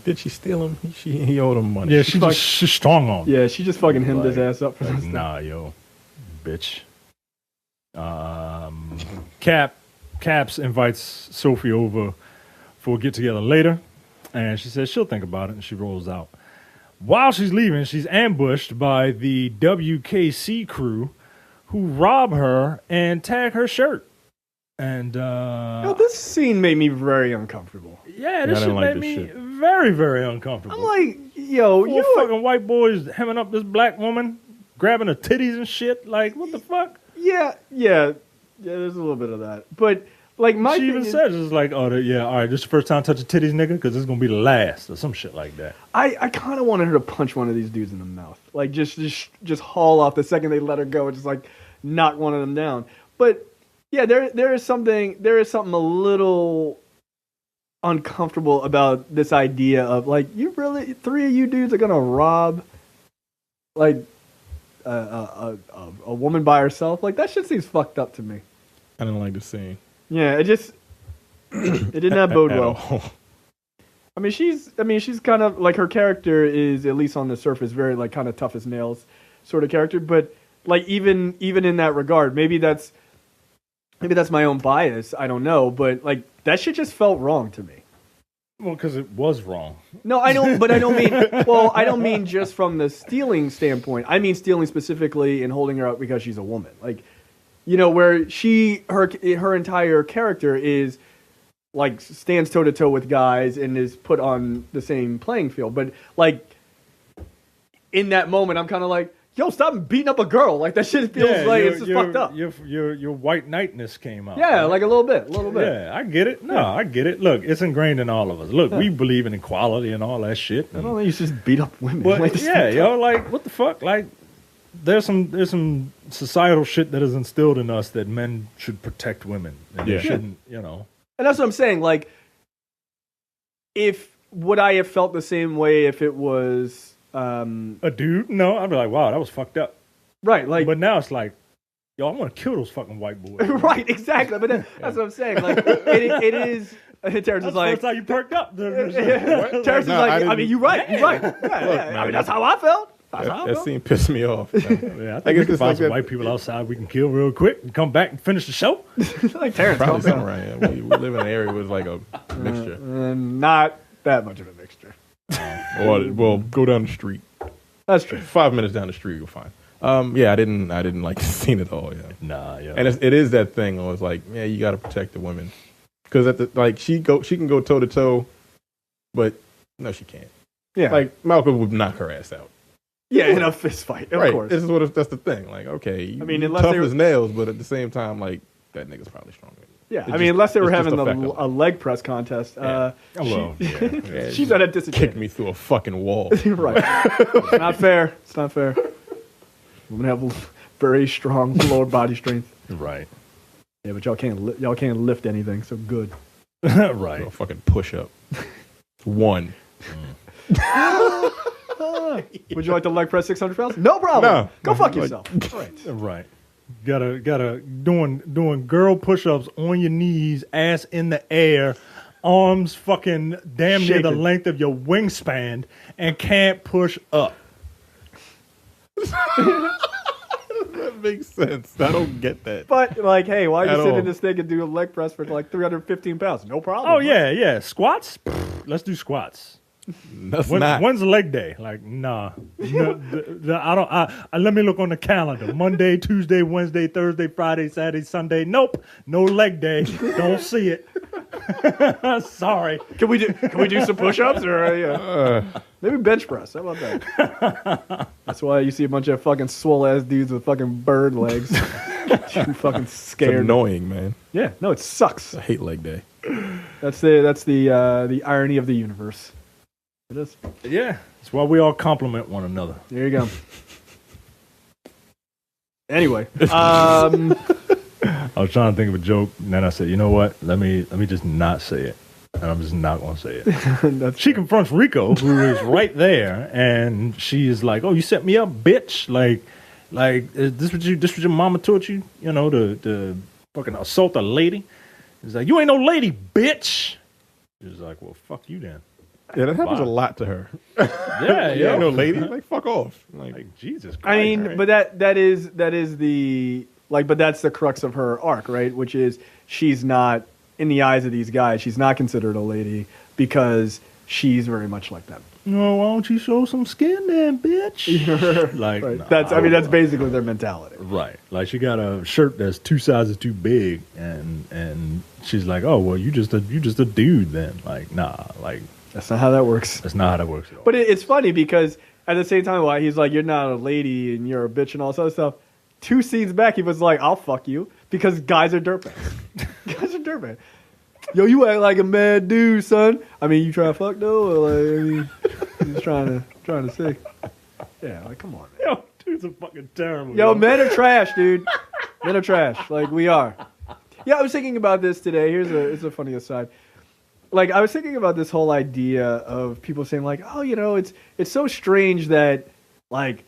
[SPEAKER 4] Did she steal him? He owed him money.
[SPEAKER 3] Yeah, she's strong on him.
[SPEAKER 2] Yeah, she just fucking hemmed his
[SPEAKER 3] Like-
[SPEAKER 2] ass up for
[SPEAKER 3] Like,
[SPEAKER 2] this.
[SPEAKER 3] nah, yo, bitch. Caps invites Sophie over for a get together later, and she says she'll think about it, and she rolls out. While she's leaving, she's ambushed by the WKC crew, who rob her and tag her shirt. And
[SPEAKER 2] Yo, this scene made me very uncomfortable.
[SPEAKER 3] yeah, this
[SPEAKER 4] I
[SPEAKER 3] shit
[SPEAKER 4] didn't like
[SPEAKER 3] made
[SPEAKER 4] this
[SPEAKER 3] me
[SPEAKER 4] shit.
[SPEAKER 3] very, very uncomfortable.
[SPEAKER 2] I'm like, yo,
[SPEAKER 3] Four
[SPEAKER 2] you
[SPEAKER 3] fucking white boys hemming up this black woman, grabbing her titties and shit. Like, what the fuck?
[SPEAKER 2] yeah. There's a little bit of that, but like my
[SPEAKER 3] She
[SPEAKER 2] thing
[SPEAKER 3] even
[SPEAKER 2] is,
[SPEAKER 3] says it's like, oh, yeah, all right, this is the first time touching titties, nigga, because this is gonna be the last, or some shit like that.
[SPEAKER 2] I kind of wanted her to punch one of these dudes in the mouth, like just haul off the second they let her go, and just like knock one of them down. But yeah, there is something a little uncomfortable about this idea of like, you really, three of you dudes are gonna rob like a woman by herself? Like, that shit seems fucked up to me.
[SPEAKER 4] I didn't like the scene.
[SPEAKER 2] Yeah, it did not bode
[SPEAKER 4] At
[SPEAKER 2] well.
[SPEAKER 4] all.
[SPEAKER 2] I mean, she's kind of like, her character is, at least on the surface, very like kind of tough as nails sort of character. But like even in that regard, maybe that's my own bias. I don't know, but like that shit just felt wrong to me.
[SPEAKER 3] Well, because it was wrong.
[SPEAKER 2] No, I don't. But I don't mean. Well, I don't mean just from the stealing standpoint. I mean stealing specifically and holding her out because she's a woman. Like, you know, where her entire character is like stands toe to toe with guys and is put on the same playing field. But like in that moment, I'm kind of like, yo, stop beating up a girl. Like, that shit feels like it's just fucked up.
[SPEAKER 3] Your white knightness came out.
[SPEAKER 2] Yeah,
[SPEAKER 3] right?
[SPEAKER 2] like a little bit.
[SPEAKER 3] Yeah, I get it. No, I get it. Look, it's ingrained in all of us. Look, we believe in equality and all that shit.
[SPEAKER 2] I don't think you should just beat up women.
[SPEAKER 3] But
[SPEAKER 2] Like, this
[SPEAKER 3] yeah,
[SPEAKER 2] is-
[SPEAKER 3] yo, like, what the fuck? Like, there's some societal shit that is instilled in us that men should protect women. And
[SPEAKER 4] Yeah.
[SPEAKER 3] they shouldn't, you know.
[SPEAKER 2] And that's what I'm saying. Like, would I have felt the same way if it was
[SPEAKER 3] A dude? No, I'd be like, wow, that was fucked up.
[SPEAKER 2] right? Like,
[SPEAKER 3] But now it's like, yo, I want to kill those fucking white boys.
[SPEAKER 2] right, exactly. But that's what I'm saying. Like, it is. Terrence
[SPEAKER 3] That's
[SPEAKER 2] is
[SPEAKER 3] the
[SPEAKER 2] like.
[SPEAKER 3] first time you perked up.
[SPEAKER 2] Terrence is
[SPEAKER 4] No,
[SPEAKER 2] like.
[SPEAKER 4] I
[SPEAKER 2] I,
[SPEAKER 4] didn't-
[SPEAKER 2] mean, you're right. You're right. Yeah, I
[SPEAKER 4] man,
[SPEAKER 2] mean, that's how I felt. That's how I
[SPEAKER 4] That
[SPEAKER 2] felt.
[SPEAKER 4] scene pissed me off.
[SPEAKER 3] Yeah, I
[SPEAKER 4] I
[SPEAKER 3] think
[SPEAKER 4] guess
[SPEAKER 3] we can
[SPEAKER 4] it's
[SPEAKER 3] find
[SPEAKER 4] like
[SPEAKER 3] some
[SPEAKER 4] that-
[SPEAKER 3] white people outside we can kill real quick and come back and finish the show.
[SPEAKER 2] Like Terrence.
[SPEAKER 4] Probably
[SPEAKER 2] calm down.
[SPEAKER 4] something right. Yeah. We live in an area with like a mixture.
[SPEAKER 2] Not that much of a mixture.
[SPEAKER 4] Well, go down the street.
[SPEAKER 2] That's true.
[SPEAKER 4] 5 minutes down the street, you'll find. Yeah, I didn't like the scene at all. Yeah,
[SPEAKER 3] Nah, yeah.
[SPEAKER 4] and it is that thing. I was like, yeah, you got to protect the women because at the like she can go toe to toe, but no, she can't.
[SPEAKER 2] Yeah.
[SPEAKER 4] Like Malcolm would knock her ass out.
[SPEAKER 2] Yeah, in a fist fight, of
[SPEAKER 4] right.
[SPEAKER 2] course.
[SPEAKER 4] This is that's the thing. Like, okay,
[SPEAKER 2] I mean,
[SPEAKER 4] you
[SPEAKER 2] unless
[SPEAKER 4] tough
[SPEAKER 2] they were-
[SPEAKER 4] as nails, but at the same time, like, that nigga's probably stronger.
[SPEAKER 2] Yeah, I mean, unless they were
[SPEAKER 4] it's just
[SPEAKER 2] having
[SPEAKER 4] a fact of
[SPEAKER 2] a leg press contest.
[SPEAKER 3] Oh, well, yeah.
[SPEAKER 2] She's at a
[SPEAKER 4] Kicked
[SPEAKER 2] disadvantage.
[SPEAKER 4] me through a fucking wall.
[SPEAKER 2] Right. It's not fair. It's not fair. Women have very strong lower body strength.
[SPEAKER 3] Right.
[SPEAKER 2] Yeah, but y'all can't lift anything. So good.
[SPEAKER 3] Right.
[SPEAKER 4] A fucking push up. One.
[SPEAKER 2] Would you like to leg press 600 pounds? No problem.
[SPEAKER 4] No.
[SPEAKER 2] Go fuck yourself. Right.
[SPEAKER 3] Right. Gotta doing girl push-ups on your knees, ass in the air, arms fucking damn near the
[SPEAKER 2] Shaking.
[SPEAKER 3] length of your wingspan, and can't push up.
[SPEAKER 4] That makes sense. I don't get that.
[SPEAKER 2] But like, hey, why
[SPEAKER 4] At
[SPEAKER 2] you sit
[SPEAKER 4] all.
[SPEAKER 2] in this thing and do a leg press for like 315 pounds? No problem.
[SPEAKER 3] Oh yeah. Squats? Pfft, let's do squats.
[SPEAKER 4] That's not.
[SPEAKER 3] When's the leg day? Like, nah. No, I don't. Let me look on the calendar. Monday, Tuesday, Wednesday, Thursday, Friday, Saturday, Sunday. Nope, no leg day. Don't see it. Sorry.
[SPEAKER 2] Can we do some push-ups or maybe bench press? How about that? That's why you see a bunch of fucking swole ass dudes with fucking bird legs. Too fucking
[SPEAKER 4] It's
[SPEAKER 2] scared.
[SPEAKER 4] annoying, man.
[SPEAKER 2] Yeah, no, it sucks.
[SPEAKER 4] I hate leg day.
[SPEAKER 2] That's the irony of the universe. It is.
[SPEAKER 3] Yeah, that's why we all compliment one another.
[SPEAKER 2] There you go. Anyway,
[SPEAKER 3] I was trying to think of a joke, and then I said, you know what? Let me just not say it, and I'm just not going to say it. She confronts Rico, who is right there, and she is like, "Oh, you set me up, bitch! Like, is this what your mama taught you? You know, to fucking assault a lady?" He's like, "You ain't no lady, bitch." She's like, "Well, fuck you then."
[SPEAKER 4] Yeah, that happens
[SPEAKER 3] Wow.
[SPEAKER 4] a lot to her.
[SPEAKER 3] Yeah,
[SPEAKER 4] You ain't no lady. Like, fuck off.
[SPEAKER 3] Like Jesus Christ.
[SPEAKER 2] I mean,
[SPEAKER 3] right?
[SPEAKER 2] but that is the like, but that's the crux of her arc, right? Which is she's not in the eyes of these guys. She's not considered a lady because she's very much like them.
[SPEAKER 3] No, why don't you show some skin then, bitch? Like,
[SPEAKER 2] Right.
[SPEAKER 3] nah,
[SPEAKER 2] That's basically their mentality.
[SPEAKER 3] right. Like she got a shirt that's 2 sizes too big, and she's like, "Oh, well, you just a dude then." Like, nah, like
[SPEAKER 2] That's not how that works.
[SPEAKER 3] that's not how that works at all.
[SPEAKER 2] But it's funny because at the same time, why he's like, "You're not a lady and you're a bitch" and all this other stuff. 2 scenes back, he was like, "I'll fuck you," because guys are dirtbags. Guys are dirtbags. Yo, you act like a mad dude, son. I mean, you trying to fuck though, or like, I mean, you just trying to say, yeah, like, come on, man.
[SPEAKER 3] Yo, dudes are fucking terrible.
[SPEAKER 2] Yo, men are trash, dude. Men are trash, like we are. Yeah, I was thinking about this today. It's a funny aside. Like, I was thinking about this whole idea of people saying like, oh, you know, it's so strange that like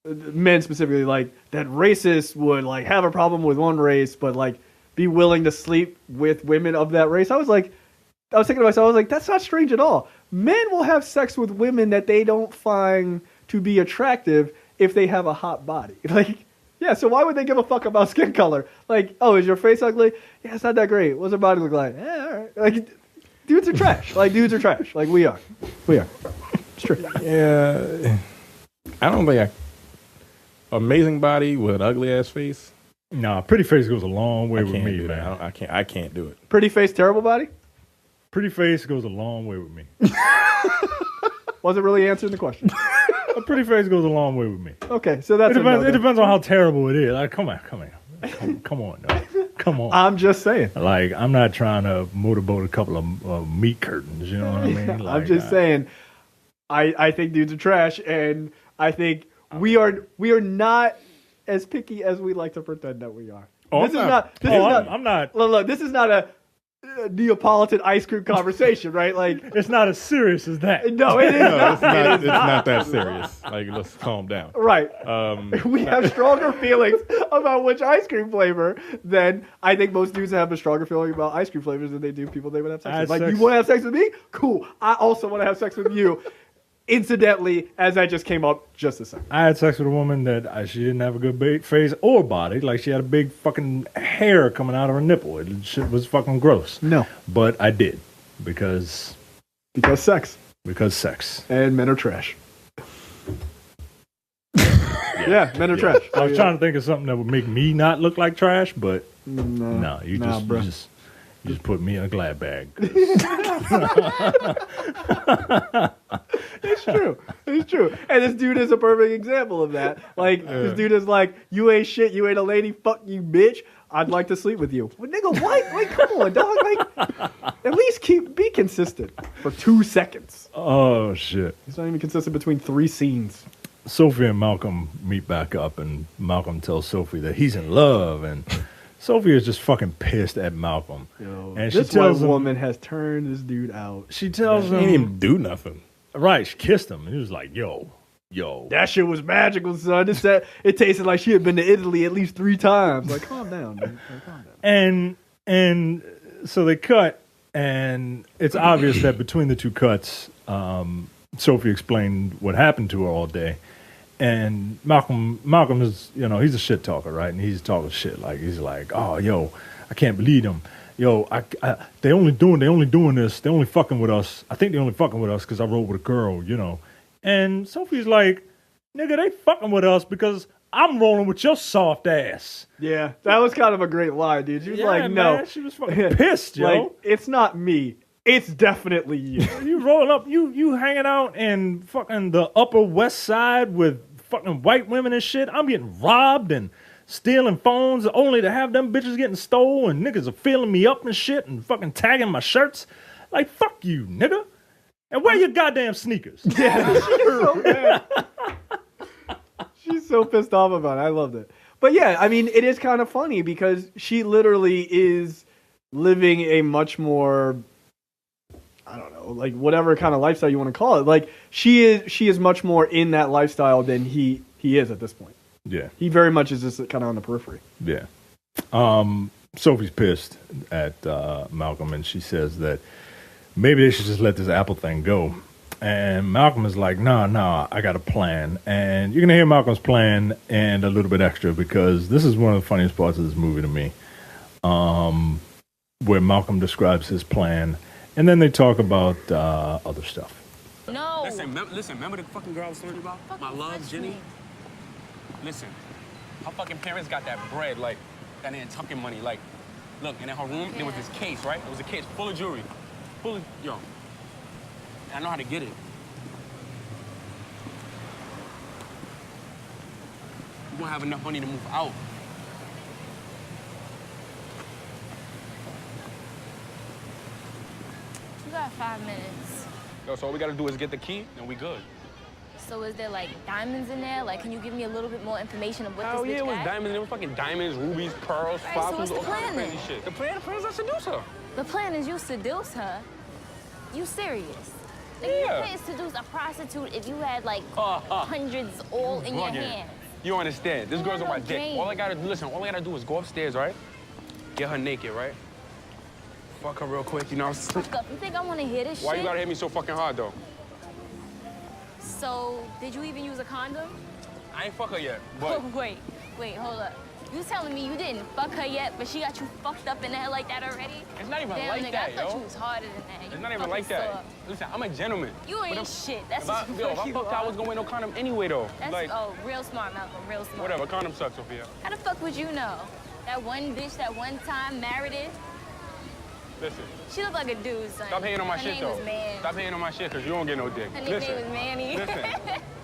[SPEAKER 2] men specifically, like that racists would like have a problem with one race, but like be willing to sleep with women of that race. I was thinking to myself, I was like, that's not strange at all. Men will have sex with women that they don't find to be attractive if they have a hot body. Like, yeah, so why would they give a fuck about skin color? Like, oh, is your face ugly? Yeah, it's not that great. What's her body look like? Yeah, all right. Like, dudes are trash. Like, dudes are trash. Like, we are. It's true.
[SPEAKER 4] Yeah. I don't think amazing body with an ugly ass face.
[SPEAKER 3] Nah, pretty face goes a long way
[SPEAKER 4] I
[SPEAKER 3] with
[SPEAKER 4] can't
[SPEAKER 3] me,
[SPEAKER 4] do
[SPEAKER 3] man.
[SPEAKER 4] that. I can't do it.
[SPEAKER 2] Pretty face, terrible body?
[SPEAKER 3] Pretty face goes a long way with me.
[SPEAKER 2] Wasn't really answering the question.
[SPEAKER 3] A pretty face goes a long way with me.
[SPEAKER 2] Okay, so that's
[SPEAKER 3] It
[SPEAKER 2] a
[SPEAKER 3] depends.
[SPEAKER 2] no-go.
[SPEAKER 3] It depends on how terrible it is. Like, come on, no. Come on.
[SPEAKER 2] I'm just saying.
[SPEAKER 3] Like, I'm not trying to motorboat a couple of meat curtains. You know what I mean? Like,
[SPEAKER 2] I'm just saying. I think dudes are trash, and I think we are not as picky as we like to pretend that we are.
[SPEAKER 3] Oh,
[SPEAKER 2] This is not.
[SPEAKER 3] I'm not.
[SPEAKER 2] Look, this is not a Neapolitan ice cream conversation, right? Like,
[SPEAKER 3] It's not as serious as that.
[SPEAKER 2] no, it is
[SPEAKER 4] No,
[SPEAKER 2] not.
[SPEAKER 4] it's not.
[SPEAKER 2] It
[SPEAKER 4] It's
[SPEAKER 2] is
[SPEAKER 4] not that serious. Like, let's calm down.
[SPEAKER 2] Right. We have stronger feelings about which ice cream flavor than I think most dudes have a stronger feeling about ice cream flavors than they do people they would have sex
[SPEAKER 3] I
[SPEAKER 2] with.
[SPEAKER 3] had
[SPEAKER 2] Like,
[SPEAKER 3] sex-
[SPEAKER 2] you want to have sex with me? Cool. I also want to have sex with you. Incidentally, as I just came up just a second.
[SPEAKER 3] I had sex with a woman that she didn't have a good face or body. Like, she had a big fucking hair coming out of her nipple. It shit was fucking gross.
[SPEAKER 2] No.
[SPEAKER 3] But I did because
[SPEAKER 2] Sex.
[SPEAKER 3] sex.
[SPEAKER 2] And men are trash. Yeah, men are trash.
[SPEAKER 3] I was trying to think of something that would make me not look like trash, but
[SPEAKER 2] No,
[SPEAKER 3] you
[SPEAKER 2] bro.
[SPEAKER 3] just put me in a glad bag.
[SPEAKER 2] It's true. It's true. And this dude is a perfect example of that. Like, this dude is like, you ain't shit, you ain't a lady, fuck you, bitch. I'd like to sleep with you. Well, nigga, what? Like, come on, dog. Like, at least be consistent for 2 seconds.
[SPEAKER 3] Oh shit.
[SPEAKER 2] He's not even consistent between 3 scenes.
[SPEAKER 3] Sophie and Malcolm meet back up, and Malcolm tells Sophie that he's in love, and Sophie is just fucking pissed at Malcolm.
[SPEAKER 2] Yo,
[SPEAKER 3] and
[SPEAKER 2] this
[SPEAKER 3] she tells him,
[SPEAKER 2] woman has turned this dude out.
[SPEAKER 3] She tells
[SPEAKER 4] She
[SPEAKER 3] him,
[SPEAKER 4] didn't even do nothing.
[SPEAKER 3] right? She kissed him, and he was like, "Yo."
[SPEAKER 2] That shit was magical, son. It tasted like she had been to Italy at least 3 times. Like, calm down, dude. Like, calm down.
[SPEAKER 3] And so they cut, and it's obvious that between the 2 cuts, Sophie explained what happened to her all day. And Malcolm is, he's a shit talker, right? And he's talking shit. Like, he's like, oh, yo, I can't believe them. Yo, they only doing this. They only fucking with us. I think they only fucking with us because I rode with a girl, And Sophie's like, nigga, they fucking with us because I'm rolling with your soft ass.
[SPEAKER 2] Yeah, that was kind of a great line, dude. She was like, no.
[SPEAKER 3] Man, she was fucking pissed, yo.
[SPEAKER 2] Like, it's not me. It's definitely you.
[SPEAKER 3] You rolling up, you hanging out in fucking the Upper West Side with fucking white women and shit. I'm getting robbed and stealing phones only to have them bitches getting stole, and niggas are filling me up and shit and fucking tagging my shirts. Like, fuck you, nigga. And where your goddamn sneakers?
[SPEAKER 2] Yeah, she's so mad. She's so pissed off about it. I loved it. But yeah, I mean, it is kind of funny because she literally is living a much more, I don't know, like whatever kind of lifestyle you want to call it. Like she is much more in that lifestyle than he is at this point.
[SPEAKER 3] Yeah.
[SPEAKER 2] He very much is just kind of on the periphery.
[SPEAKER 3] Yeah. Sophie's pissed at Malcolm, and she says that maybe they should just let this Apple thing go. And Malcolm is like, nah, I got a plan. And you're going to hear Malcolm's plan and a little bit extra because this is one of the funniest parts of this movie to me, where Malcolm describes his plan, and then they talk about other stuff.
[SPEAKER 5] No.
[SPEAKER 6] Listen, remember the fucking girl I was telling you about?
[SPEAKER 5] Fucking
[SPEAKER 6] My love,
[SPEAKER 5] touch
[SPEAKER 6] Jenny?
[SPEAKER 5] me.
[SPEAKER 6] Listen, her fucking parents got that bread, like, that Nantucket money. Like, look, and in her room, there was this case, right? It was a case full of jewelry. Yo, I know how to get it. You won't have enough money to move out.
[SPEAKER 5] You got 5 minutes.
[SPEAKER 6] Yo, so all we gotta do is get the key, and we good.
[SPEAKER 5] So is there like diamonds in there? Like, can you give me a little bit more information of what
[SPEAKER 6] Hell
[SPEAKER 5] this bitch
[SPEAKER 6] yeah, it was
[SPEAKER 5] got?
[SPEAKER 6] diamonds. There was fucking diamonds, rubies, pearls,
[SPEAKER 5] Right, so
[SPEAKER 6] flowers,
[SPEAKER 5] what's the
[SPEAKER 6] all kinds of
[SPEAKER 5] plan
[SPEAKER 6] crazy
[SPEAKER 5] then?
[SPEAKER 6] shit. The plan is I seduce her.
[SPEAKER 5] The plan is you seduce her. You serious? Like,
[SPEAKER 6] Yeah.
[SPEAKER 5] you can't seduce a prostitute if you had like hundreds all in your
[SPEAKER 6] Bugging.
[SPEAKER 5] hands.
[SPEAKER 6] You don't understand. This
[SPEAKER 5] You
[SPEAKER 6] girl's
[SPEAKER 5] got
[SPEAKER 6] on my
[SPEAKER 5] no
[SPEAKER 6] dick.
[SPEAKER 5] game.
[SPEAKER 6] All I gotta do is go upstairs, right? Get her naked, right? Fuck her real quick, you know?
[SPEAKER 5] Fuck up. You think I want to hear this
[SPEAKER 6] Why
[SPEAKER 5] shit?
[SPEAKER 6] you gotta hit me so fucking hard, though?
[SPEAKER 5] So, did you even use a condom?
[SPEAKER 6] I ain't fuck her yet, but
[SPEAKER 5] Oh, wait, hold up. You telling me you didn't fuck her yet, but she got you fucked up in the head like that already?
[SPEAKER 6] it's not even
[SPEAKER 5] Damn,
[SPEAKER 6] like
[SPEAKER 5] nigga,
[SPEAKER 6] that,
[SPEAKER 5] I thought
[SPEAKER 6] yo.
[SPEAKER 5] you was harder than that.
[SPEAKER 6] It's
[SPEAKER 5] You
[SPEAKER 6] not even
[SPEAKER 5] fucking
[SPEAKER 6] like that.
[SPEAKER 5] soft.
[SPEAKER 6] Listen, I'm a gentleman.
[SPEAKER 5] You
[SPEAKER 6] But
[SPEAKER 5] ain't shit. That's
[SPEAKER 6] If I
[SPEAKER 5] what
[SPEAKER 6] fucked
[SPEAKER 5] you
[SPEAKER 6] her, I
[SPEAKER 5] are.
[SPEAKER 6] was going with no condom anyway, though.
[SPEAKER 5] That's,
[SPEAKER 6] Like,
[SPEAKER 5] real smart, Malcolm, real smart.
[SPEAKER 6] whatever, condom sucks, Sophia.
[SPEAKER 5] How the fuck would you know? That one bitch that one time married it?
[SPEAKER 6] Listen,
[SPEAKER 5] She looked like a dude, son.
[SPEAKER 6] stop hating on my
[SPEAKER 5] Her
[SPEAKER 6] shit,
[SPEAKER 5] name
[SPEAKER 6] though.
[SPEAKER 5] was Man.
[SPEAKER 6] Stop hating on my shit, because you don't get no dick.
[SPEAKER 5] Her nickname was Manny.
[SPEAKER 6] Listen,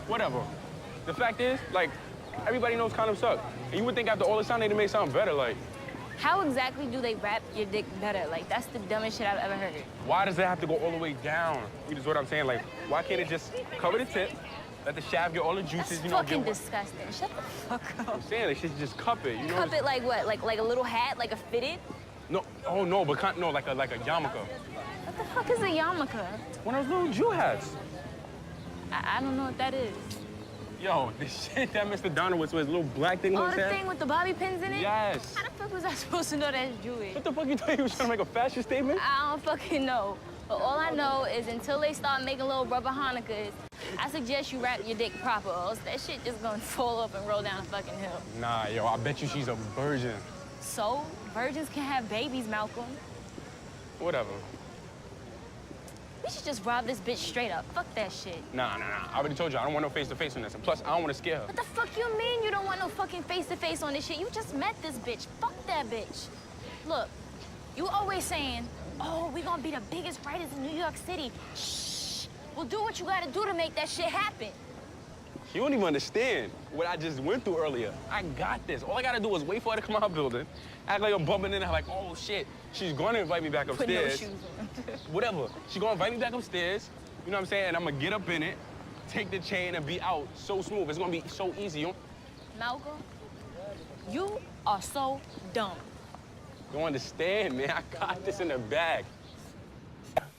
[SPEAKER 6] whatever. The fact is, like, everybody knows condoms suck. And you would think after all this time they'd make something better, like,
[SPEAKER 5] How exactly do they wrap your dick better? Like, that's the dumbest shit I've ever heard.
[SPEAKER 6] why does it have to go all the way down? You just what I'm saying, like, why can't it just cover the tip, let the shaft get all the juices,
[SPEAKER 5] That's
[SPEAKER 6] you know,
[SPEAKER 5] fucking
[SPEAKER 6] get
[SPEAKER 5] disgusting. Shut the fuck up.
[SPEAKER 6] I'm saying, they should just cup it, you know?
[SPEAKER 5] Cup it like what? Like a little hat? Like a fitted?
[SPEAKER 6] No, oh no, but no, like a yarmulke.
[SPEAKER 5] What the fuck is a yarmulke?
[SPEAKER 6] One of those little Jew hats.
[SPEAKER 5] I don't know what that is.
[SPEAKER 6] Yo, the shit that Mr. Donowitz wears, little black thing
[SPEAKER 5] Oh,
[SPEAKER 6] on his
[SPEAKER 5] the
[SPEAKER 6] head.
[SPEAKER 5] thing with the bobby pins in it?
[SPEAKER 6] Yes.
[SPEAKER 5] How the fuck was I supposed to know that's Jewish?
[SPEAKER 6] What the fuck you thought you was trying to make a fashion statement?
[SPEAKER 5] I don't fucking know. But all I know is until they start making little rubber Hanukkahs, I suggest you wrap your dick proper, or else that shit just gonna fall up and roll down a fucking hill.
[SPEAKER 6] Nah, yo, I bet you she's a virgin.
[SPEAKER 5] So, virgins can have babies, Malcolm.
[SPEAKER 6] Whatever.
[SPEAKER 5] We should just rob this bitch straight up. Fuck that shit.
[SPEAKER 6] Nah. I already told you, I don't want no face-to-face on this. And plus, I don't want to scare her.
[SPEAKER 5] What the fuck you mean you don't want no fucking face-to-face on this shit? You just met this bitch. Fuck that bitch. Look, you always saying, oh, we gonna be the biggest writers in New York City. Shh. Well, do what you gotta do to make that shit happen.
[SPEAKER 6] You don't even understand what I just went through earlier. I got this. All I gotta do is wait for her to come out of the building, act like I'm bumping in her like, oh shit, she's gonna invite me back
[SPEAKER 5] Put no
[SPEAKER 6] upstairs.
[SPEAKER 5] shoes on.
[SPEAKER 6] Whatever. She's gonna invite me back upstairs. You know what I'm saying? And I'm gonna get up in it, take the chain, and be out so smooth. It's gonna be so easy. You
[SPEAKER 5] Malcolm, you are so dumb.
[SPEAKER 6] don't understand, man. I got this in the bag.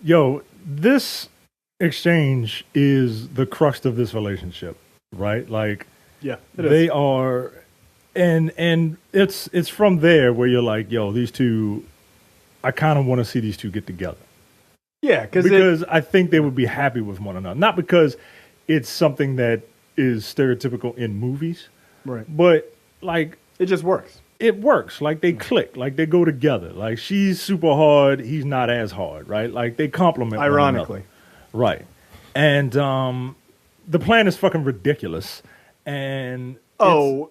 [SPEAKER 3] Yo, this exchange is the crux of this relationship, right? Like,
[SPEAKER 2] Yeah,
[SPEAKER 3] they are, and it's from there where you're like, yo, these two, I kind of want to see these two get together.
[SPEAKER 2] Yeah,
[SPEAKER 3] because I think they would be happy with one another. Not because it's something that is stereotypical in movies,
[SPEAKER 2] right?
[SPEAKER 3] But like,
[SPEAKER 2] it just works.
[SPEAKER 3] It works. Like they click. Like they go together. Like she's super hard. He's not as hard, right? Like they complement.
[SPEAKER 2] Ironically,
[SPEAKER 3] one another. Right? And the plan is fucking ridiculous. And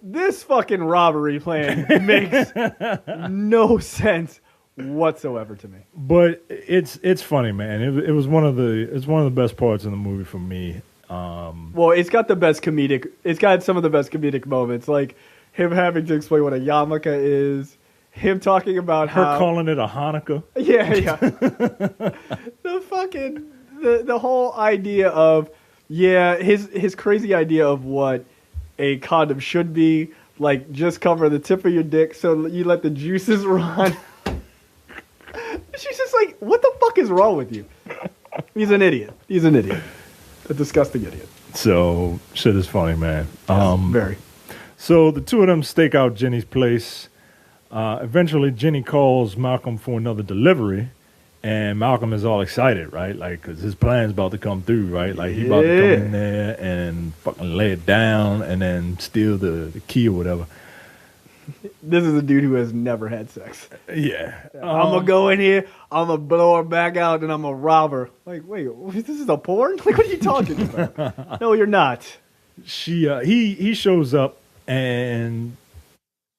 [SPEAKER 2] this fucking robbery plan makes no sense whatsoever to me.
[SPEAKER 3] But it's funny, man. It was one of the best parts in the movie for me.
[SPEAKER 2] Well, it's got some of the best comedic moments, like him having to explain what a yarmulke is, him talking about
[SPEAKER 3] her calling it a Hanukkah.
[SPEAKER 2] Yeah. the whole idea of his crazy idea of what a condom should be, like just cover the tip of your dick so you let the juices run. She's just like, what the fuck is wrong with you? He's an idiot. A disgusting idiot.
[SPEAKER 3] So shit is funny, man.
[SPEAKER 2] Very.
[SPEAKER 3] So the two of them stake out Jenny's place. Eventually, Jenny calls Malcolm for another delivery, and Malcolm is all excited, right? Like, because his plan's about to come through, right? Like, he about to come in there and fucking lay it down and then steal the key or whatever.
[SPEAKER 2] This is a dude who has never had sex.
[SPEAKER 3] Yeah.
[SPEAKER 2] I'm going to go in here, I'm going to blow her back out, and I'm going to rob her. Like, wait, this is a porn? Like, what are you talking about? No, you're not.
[SPEAKER 3] He shows up, and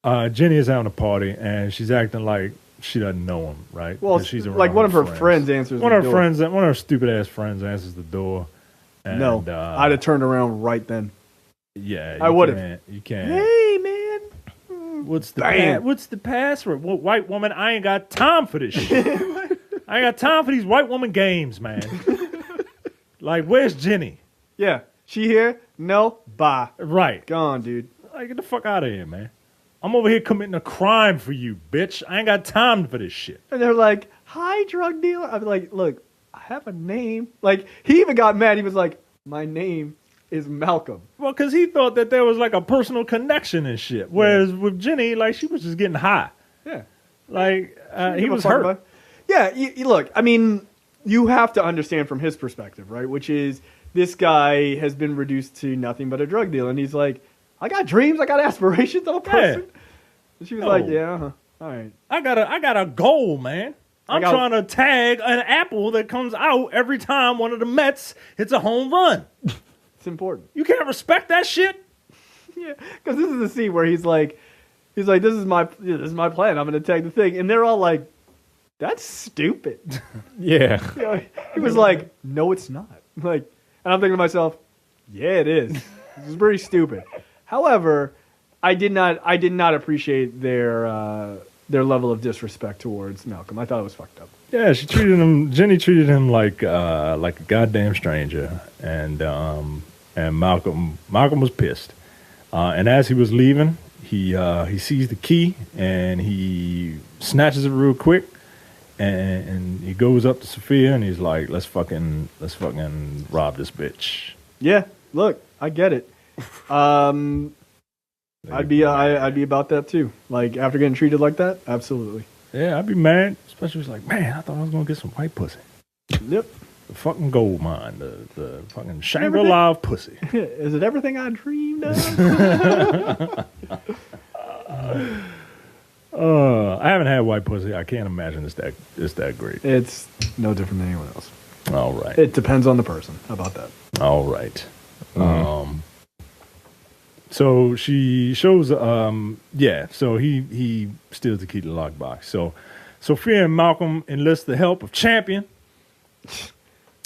[SPEAKER 3] Jenny is having a party, and she's acting like she doesn't know him, right?
[SPEAKER 2] Well,
[SPEAKER 3] she's
[SPEAKER 2] like one of her friends answers the door.
[SPEAKER 3] One of her stupid ass friends answers the door. And,
[SPEAKER 2] no, I'd have turned around right then.
[SPEAKER 3] Yeah,
[SPEAKER 2] I would have.
[SPEAKER 3] You can't.
[SPEAKER 2] Hey, man.
[SPEAKER 3] What's the password? Well, white woman, I ain't got time for this shit. I ain't got time for these white woman games, man. Like, where's Jenny?
[SPEAKER 2] Yeah. She here? No? Bye.
[SPEAKER 3] Right.
[SPEAKER 2] Gone, dude.
[SPEAKER 3] Like, get the fuck out of here, man. I'm over here committing a crime for you, bitch. I ain't got time for this shit.
[SPEAKER 2] And they're like, hi, drug dealer. I'm like, look, I have a name. Like, he even got mad. He was like, my name is Malcolm.
[SPEAKER 3] Well, because he thought that there was like a personal connection and shit. Whereas with Jenny, like, she was just getting high.
[SPEAKER 2] Yeah.
[SPEAKER 3] Like, he was hurt.
[SPEAKER 2] Yeah, look, I mean, you have to understand from his perspective, right? Which is, this guy has been reduced to nothing but a drug dealer. And he's like, I got dreams, I got aspirations, I'm a person. Yeah. And she was like, yeah, all right.
[SPEAKER 3] I got a goal, man. I'm trying to tag an apple that comes out every time one of the Mets hits a home run.
[SPEAKER 2] It's important.
[SPEAKER 3] You can't respect that shit?
[SPEAKER 2] Yeah, because this is the scene where he's like, this is my plan. I'm going to tag the thing. And they're all like, that's stupid.
[SPEAKER 4] Yeah.
[SPEAKER 2] You know, he was like, no, it's not. Like, and I'm thinking to myself, yeah, it is. This is pretty stupid. However, I did not appreciate their level of disrespect towards Malcolm. I thought it was fucked up.
[SPEAKER 3] Yeah, Jenny treated him like a goddamn stranger, and Malcolm was pissed. And as he was leaving, he sees the key and he snatches it real quick, and he goes up to Sophia and he's like, let's fucking rob this bitch.
[SPEAKER 2] Yeah, look, I get it. I'd be about that too. Like, after getting treated like that, absolutely.
[SPEAKER 3] Yeah, I'd be mad. Especially if it's like, man, I thought I was gonna get some white pussy.
[SPEAKER 2] Yep.
[SPEAKER 3] The fucking gold mine, the fucking Shangri-La of pussy.
[SPEAKER 2] Is it everything I dreamed of?
[SPEAKER 3] I haven't had white pussy. I can't imagine it's that great.
[SPEAKER 2] It's no different than anyone else.
[SPEAKER 3] All right.
[SPEAKER 2] It depends on the person. How about that?
[SPEAKER 3] All right. So she shows, so he steals the key to the lockbox. So Sophia and Malcolm enlist the help of Champion.
[SPEAKER 2] This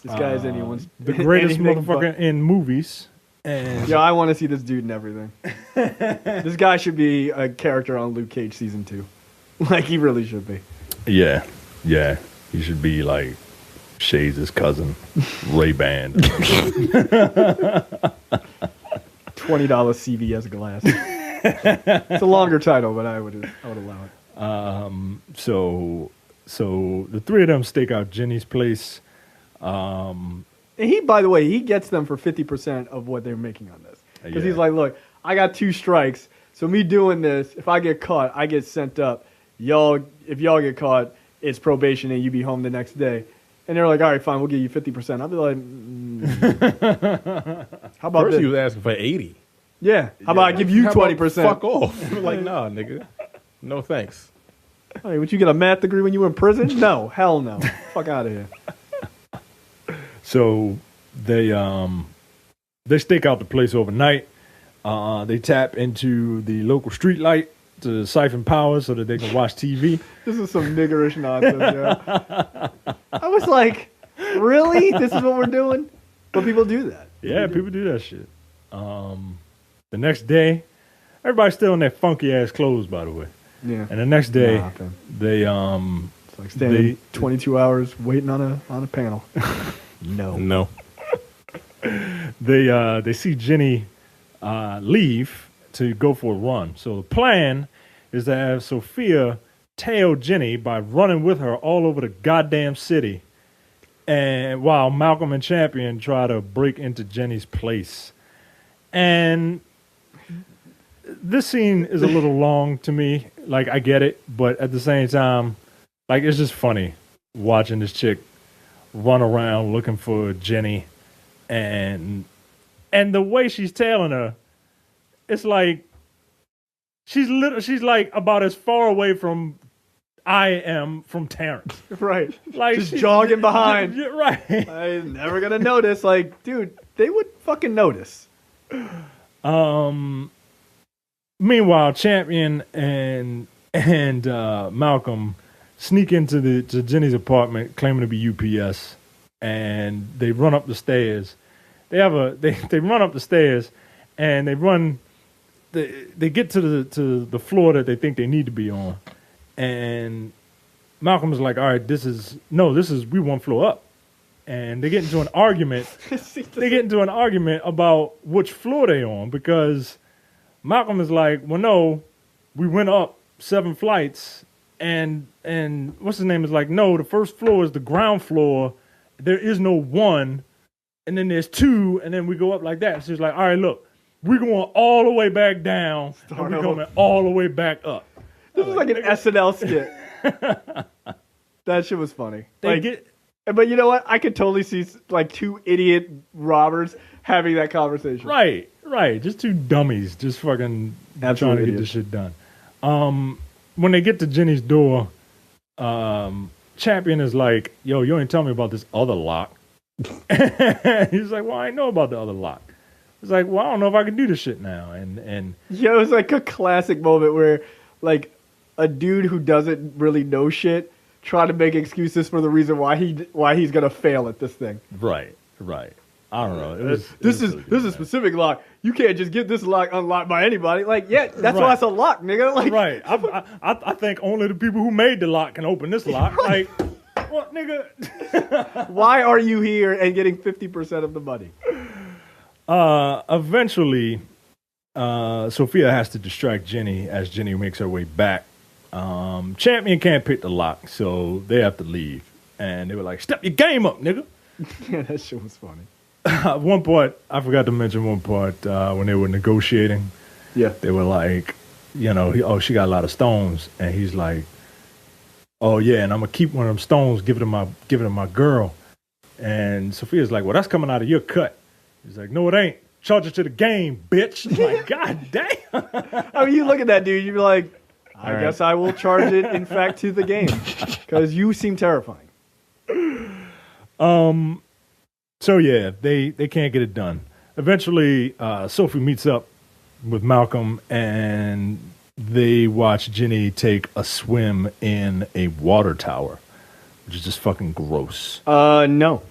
[SPEAKER 2] guy is anyone's.
[SPEAKER 3] The greatest motherfucker in movies. And
[SPEAKER 2] Yeah, I want to see this dude in everything. This guy should be a character on Luke Cage season 2. Like, he really should be.
[SPEAKER 3] yeah, he should be like Shades' cousin, Ray Band.
[SPEAKER 2] $20 CVS glass. It's a longer title, but I would allow it.
[SPEAKER 3] So the three of them stake out Jenny's place.
[SPEAKER 2] And he, by the way, he gets them for 50% of what they're making on this. Because he's like, look, I got 2 strikes, so me doing this, if I get caught, I get sent up. If y'all get caught, it's probation and you be home the next day. And they're like, all right, fine, we'll give you 50%. I'll be like, how about
[SPEAKER 4] First
[SPEAKER 2] this?
[SPEAKER 4] he was asking for 80.
[SPEAKER 2] Yeah. How about I give you
[SPEAKER 4] How about
[SPEAKER 2] 20%?
[SPEAKER 4] Fuck off. Like, nah, nigga. No thanks.
[SPEAKER 2] Hey, would you get a math degree when you were in prison? No. Hell no. Fuck out of here.
[SPEAKER 3] So they stake out the place overnight. They tap into the local street light to siphon power so that they can watch TV.
[SPEAKER 2] This is some niggerish nonsense, yo. I was like, really? This is what we're doing? But people do that.
[SPEAKER 3] Yeah, people do that shit. The next day, everybody's still in their funky ass clothes, by the way.
[SPEAKER 2] Yeah.
[SPEAKER 3] And the next day,
[SPEAKER 2] Nah, fam.
[SPEAKER 3] they
[SPEAKER 2] It's like standing 22 hours waiting on a panel.
[SPEAKER 4] No.
[SPEAKER 3] they see Jenny leave to go for a run. So the plan is to have Sophia tail Jenny by running with her all over the goddamn city, and while Malcolm and Champion try to break into Jenny's place. And this scene is a little long to me. Like, I get it, but at the same time, like, it's just funny watching this chick run around looking for Jenny, and the way she's tailing her, it's like she's like about as far away from I am from Terrence.
[SPEAKER 2] Right.
[SPEAKER 3] Like,
[SPEAKER 2] just
[SPEAKER 3] she's
[SPEAKER 2] jogging behind.
[SPEAKER 3] Yeah, right.
[SPEAKER 2] I'm never going to notice. Like, dude, they would fucking notice.
[SPEAKER 3] Meanwhile, Champion and Malcolm sneak into to Jenny's apartment claiming to be UPS, and they run up the stairs. They run up the stairs, and they get to the floor that they think they need to be on, and Malcolm is like, all right, this is we one floor up, and they get into an argument. They get into an argument about which floor they on, because Malcolm is like, well, no, we went up 7 flights, and what's his name is like, no, the first floor is the ground floor. There is no 1, and then there's 2, and then we go up like that. So he's like, all right, look, we're going all the way back down, and we're coming all the way back up.
[SPEAKER 2] This is like an SNL skit. That shit was funny.
[SPEAKER 3] But
[SPEAKER 2] you know what? I could totally see like 2 idiot robbers having that conversation.
[SPEAKER 3] Right. Just 2 dummies, just fucking trying to get this shit done. When they get to Jenny's door, Champion is like, yo, you ain't tell me about this other lock. He's like, well, I ain't know about the other lock. It's like, well, I don't know if I can do this shit now. And
[SPEAKER 2] yeah, it was like a classic moment where like a dude who doesn't really know shit trying to make excuses for the reason why he's gonna fail at this thing.
[SPEAKER 3] Right. I don't know.
[SPEAKER 2] This is a specific lock. You can't just get this lock unlocked by anybody. Like, yeah, that's why it's a lock, nigga. Like,
[SPEAKER 3] right. I think only the people who made the lock can open this lock. Like, what, nigga?
[SPEAKER 2] Why are you here and getting 50% of the money?
[SPEAKER 3] Eventually, Sophia has to distract Jenny as Jenny makes her way back. Champion can't pick the lock, so they have to leave. And they were like, step your game up, nigga.
[SPEAKER 2] Yeah, that shit was funny.
[SPEAKER 3] One part, I forgot to mention one part, when they were negotiating.
[SPEAKER 2] Yeah.
[SPEAKER 3] They were like, she got a lot of stones. And he's like, oh, yeah, and I'm going to keep one of them stones, give it to my girl. And Sophia's like, well, that's coming out of your cut. He's like, no, it ain't. Charge it to the game, bitch. I'm like, God damn.
[SPEAKER 2] I mean, you look at that dude, you'd be like, I guess I will charge it, in fact, to the game. Because you seem terrifying.
[SPEAKER 3] So yeah, they can't get it done. Eventually, Sophie meets up with Malcolm, and they watch Jenny take a swim in a water tower, which is just fucking gross.
[SPEAKER 2] No.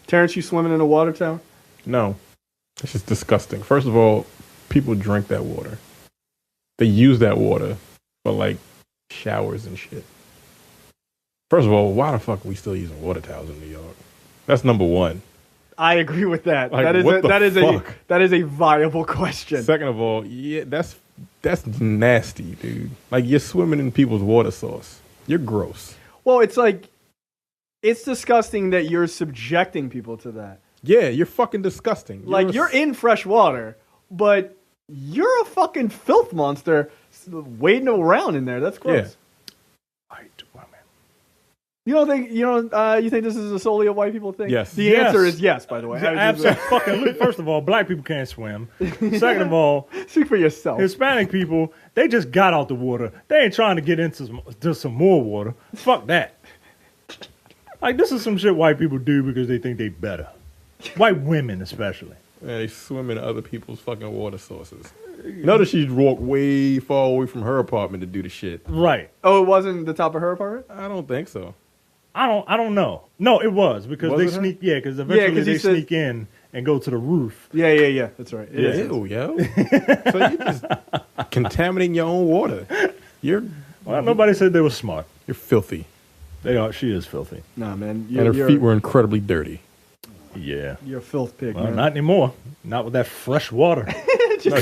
[SPEAKER 2] Terrence, you swimming in a water tower?
[SPEAKER 4] No. It's just disgusting. First of all, people drink that water. They use that water for like showers and shit. First of all, why the fuck are we still using water towels in New York? That's number one.
[SPEAKER 2] I agree with that.
[SPEAKER 4] Like,
[SPEAKER 2] that is a viable question.
[SPEAKER 4] Second of all, yeah, that's nasty, dude. Like, you're swimming in people's water source. You're gross.
[SPEAKER 2] Well, it's like, it's disgusting that you're subjecting people to that.
[SPEAKER 4] Yeah, you're fucking disgusting.
[SPEAKER 2] You're in fresh water, but you're a fucking filth monster wading around in there. That's gross.
[SPEAKER 3] Yeah. White women.
[SPEAKER 2] You think this is a solely a white people thing?
[SPEAKER 4] Yes.
[SPEAKER 2] The answer is yes, by the way.
[SPEAKER 3] Absolutely. First of all, black people can't swim. Second of all,
[SPEAKER 2] speak for yourself.
[SPEAKER 3] Hispanic people, they just got out the water. They ain't trying to get into some more water. Fuck that. Like, this is some shit white people do because they think they better. White women, especially.
[SPEAKER 4] Yeah, they swim in other people's fucking water sources. Notice she walked way far away from her apartment to do the shit.
[SPEAKER 3] Right.
[SPEAKER 2] Oh, it wasn't the top of her apartment?
[SPEAKER 4] I don't think so.
[SPEAKER 3] I don't know. No, it was because
[SPEAKER 4] Was
[SPEAKER 3] they
[SPEAKER 4] it her?
[SPEAKER 3] sneak. Yeah, because eventually they sneak in and go to the roof.
[SPEAKER 2] Yeah. That's right. It is.
[SPEAKER 4] Ew, yo. So you're just contaminating your own water.
[SPEAKER 3] Well, nobody said they were smart.
[SPEAKER 4] You're filthy.
[SPEAKER 3] They are. She is filthy.
[SPEAKER 2] Nah, man.
[SPEAKER 4] And her feet were incredibly dirty.
[SPEAKER 3] Yeah.
[SPEAKER 2] You're a filth pig,
[SPEAKER 3] Well,
[SPEAKER 2] man.
[SPEAKER 3] not anymore. Not with that fresh water.
[SPEAKER 4] No,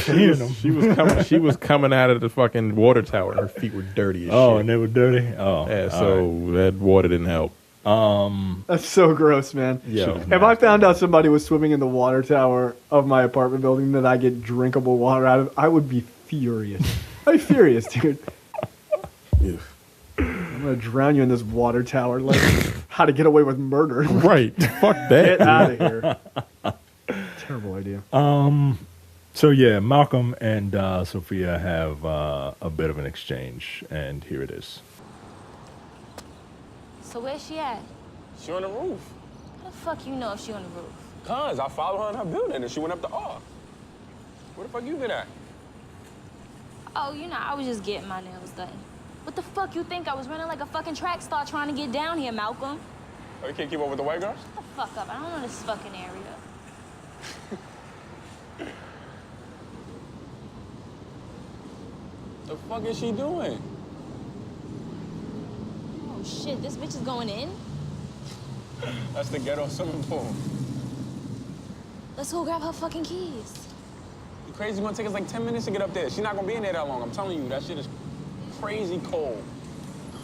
[SPEAKER 4] she was coming out of the fucking water tower. Her feet were dirty as shit.
[SPEAKER 3] And they were dirty? Oh.
[SPEAKER 4] Yeah, so that water didn't help.
[SPEAKER 2] That's so gross, man.
[SPEAKER 4] Yeah.
[SPEAKER 2] If I found out somebody was swimming in the water tower of my apartment building that I get drinkable water out of, I would be furious. I'd be furious, dude.
[SPEAKER 4] Yeah.
[SPEAKER 2] I'm going to drown you in this water tower. Like, how to get away with murder.
[SPEAKER 4] Right. Fuck that.
[SPEAKER 2] Get out of here. Terrible idea.
[SPEAKER 3] So yeah, Malcolm and Sophia have a bit of an exchange, and here it is.
[SPEAKER 5] So where's she at?
[SPEAKER 6] She on the roof.
[SPEAKER 5] How the fuck you know if she on the roof?
[SPEAKER 6] Cause I followed her in her building and she went up the R. Where the fuck you been at?
[SPEAKER 5] Oh, I was just getting my nails done. What the fuck you think? I was running like a fucking track star trying to get down here, Malcolm.
[SPEAKER 6] Oh, you can't keep up with the white girls?
[SPEAKER 5] Shut the fuck up. I don't know this fucking area.
[SPEAKER 6] The fuck is she doing?
[SPEAKER 5] Oh shit, this bitch is going in?
[SPEAKER 6] That's the ghetto swimming pool.
[SPEAKER 5] Let's go grab her fucking keys.
[SPEAKER 6] You crazy? It's gonna take us like 10 minutes to get up there. She's not gonna be in there that long. I'm telling you, that shit is crazy cold.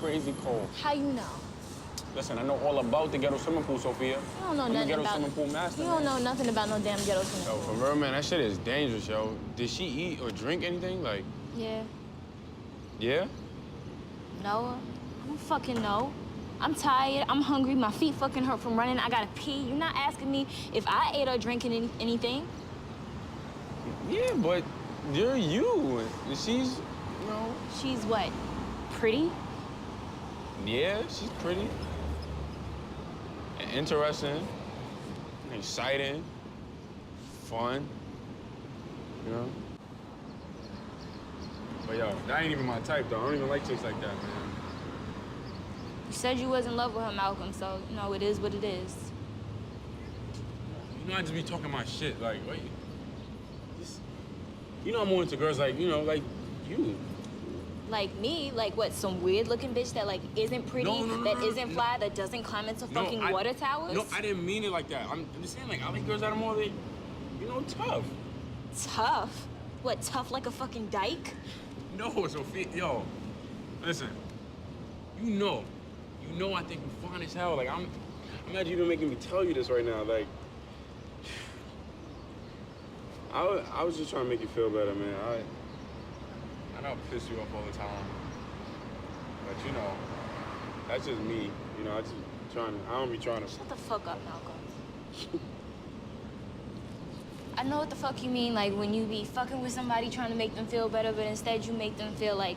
[SPEAKER 6] Crazy cold.
[SPEAKER 5] How you know?
[SPEAKER 6] Listen, I know all about the ghetto swimming pool, Sophia.
[SPEAKER 5] You don't know
[SPEAKER 6] I'm
[SPEAKER 5] nothing
[SPEAKER 6] the ghetto
[SPEAKER 5] about
[SPEAKER 6] swimming pool master.
[SPEAKER 5] You don't know nothing about no damn ghetto swimming
[SPEAKER 6] Yo,
[SPEAKER 5] pool.
[SPEAKER 6] for real, man, that shit is dangerous, yo. Did she eat or drink anything? Like,
[SPEAKER 5] Yeah.
[SPEAKER 6] yeah?
[SPEAKER 5] No. I don't fucking know. I'm tired. I'm hungry. My feet fucking hurt from running. I gotta pee. You're not asking me if I ate or drank anything.
[SPEAKER 6] Yeah, but you're you. And she's,
[SPEAKER 5] She's what? Pretty?
[SPEAKER 6] yeah, she's pretty. And interesting. Exciting. Fun. But yo, that ain't even my type, though. I don't even like chicks like that, man.
[SPEAKER 5] You said you was in love with her, Malcolm, so, it is what it is.
[SPEAKER 6] I just be talking my shit, like, wait. I'm more into girls like, like you.
[SPEAKER 5] Like me? Like what, some weird-looking bitch that, isn't pretty,
[SPEAKER 6] No,
[SPEAKER 5] that isn't fly, that doesn't climb into fucking water towers?
[SPEAKER 6] No, I didn't mean it like that. I'm just saying, I like girls that are more, tough.
[SPEAKER 5] Tough? What, tough like a fucking dyke?
[SPEAKER 6] No, Sophia, yo, listen. I think you're fine as hell. Like, I'm mad you even making me tell you this right now. Like, I was just trying to make you feel better, man. I know I piss you off all the time. But, that's just me. I don't be trying to.
[SPEAKER 5] Shut the fuck up, Malcolm. I know what the fuck you mean, like when you be fucking with somebody trying to make them feel better, but instead you make them feel like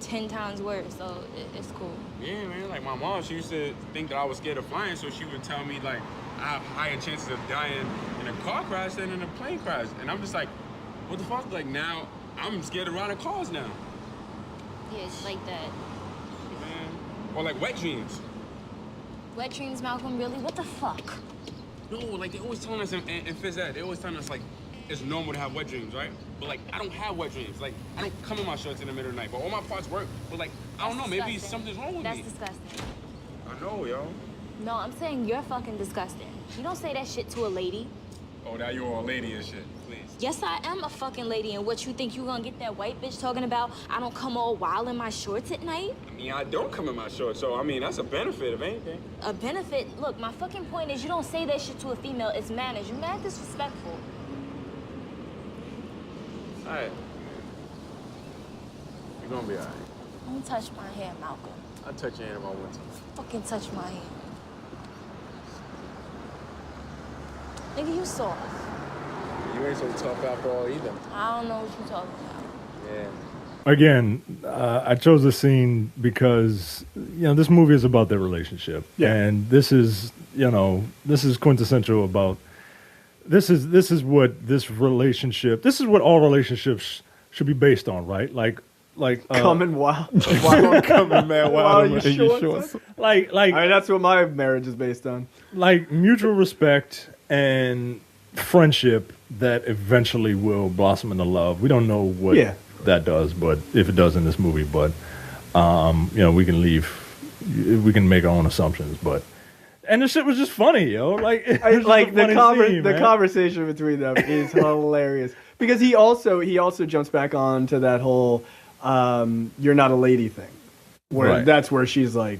[SPEAKER 5] 10 times worse, so it's cool.
[SPEAKER 6] Yeah, man, like my mom, she used to think that I was scared of flying, so she would tell me, like, I have higher chances of dying in a car crash than in a plane crash. And I'm just like, what the fuck? Like, now, I'm scared of riding cars now.
[SPEAKER 5] Yeah, it's like that.
[SPEAKER 6] Man. Or like wet dreams.
[SPEAKER 5] Wet dreams, Malcolm, really? What the fuck?
[SPEAKER 6] No, like, they always telling us in phys ed, they always telling us, like, it's normal to have wet dreams, right? But like, I don't have wet dreams. Like, I don't come in my shorts in the middle of the night. But all my parts work. But like, I don't know. Maybe
[SPEAKER 5] Disgusting.
[SPEAKER 6] something's wrong with
[SPEAKER 5] That's
[SPEAKER 6] me.
[SPEAKER 5] disgusting.
[SPEAKER 6] I know, yo.
[SPEAKER 5] No, I'm saying you're fucking disgusting. You don't say that shit to a lady.
[SPEAKER 6] Oh, now you're a lady and shit. Please.
[SPEAKER 5] Yes, I am a fucking lady, and what you think you gonna get that white bitch talking about? I don't come all wild in my shorts at night?
[SPEAKER 6] I mean, I don't come in my shorts, so I mean, that's a benefit if anything.
[SPEAKER 5] A benefit? Look, my fucking point is you don't say that shit to a female. It's manners. You're mad disrespectful.
[SPEAKER 6] All right. You're gonna be all right.
[SPEAKER 5] Don't touch my hair, Malcolm.
[SPEAKER 6] I'll touch your hand if I want to.
[SPEAKER 5] Fucking touch my hair. Nigga, you soft.
[SPEAKER 6] You ain't so tough after all either.
[SPEAKER 5] I don't know what you're talking about.
[SPEAKER 6] Yeah.
[SPEAKER 3] Again, I chose this scene because this movie is about their relationship, and this is quintessential about this is what this relationship. This is what all relationships should be based on, right? Like
[SPEAKER 2] Coming wild.
[SPEAKER 4] Coming mad wild
[SPEAKER 2] While
[SPEAKER 4] in
[SPEAKER 2] you
[SPEAKER 4] your
[SPEAKER 2] shorts.
[SPEAKER 4] shorts.
[SPEAKER 3] like
[SPEAKER 2] I mean, that's what my marriage is based on.
[SPEAKER 3] like mutual respect and friendship that eventually will blossom into love. We don't know what that does, but if it does in this movie, but we can make our own assumptions, but and the shit was just funny, yo. Like
[SPEAKER 2] The conversation between them is hilarious because he also jumps back on to that whole "you're not a lady" thing, where that's where she's like,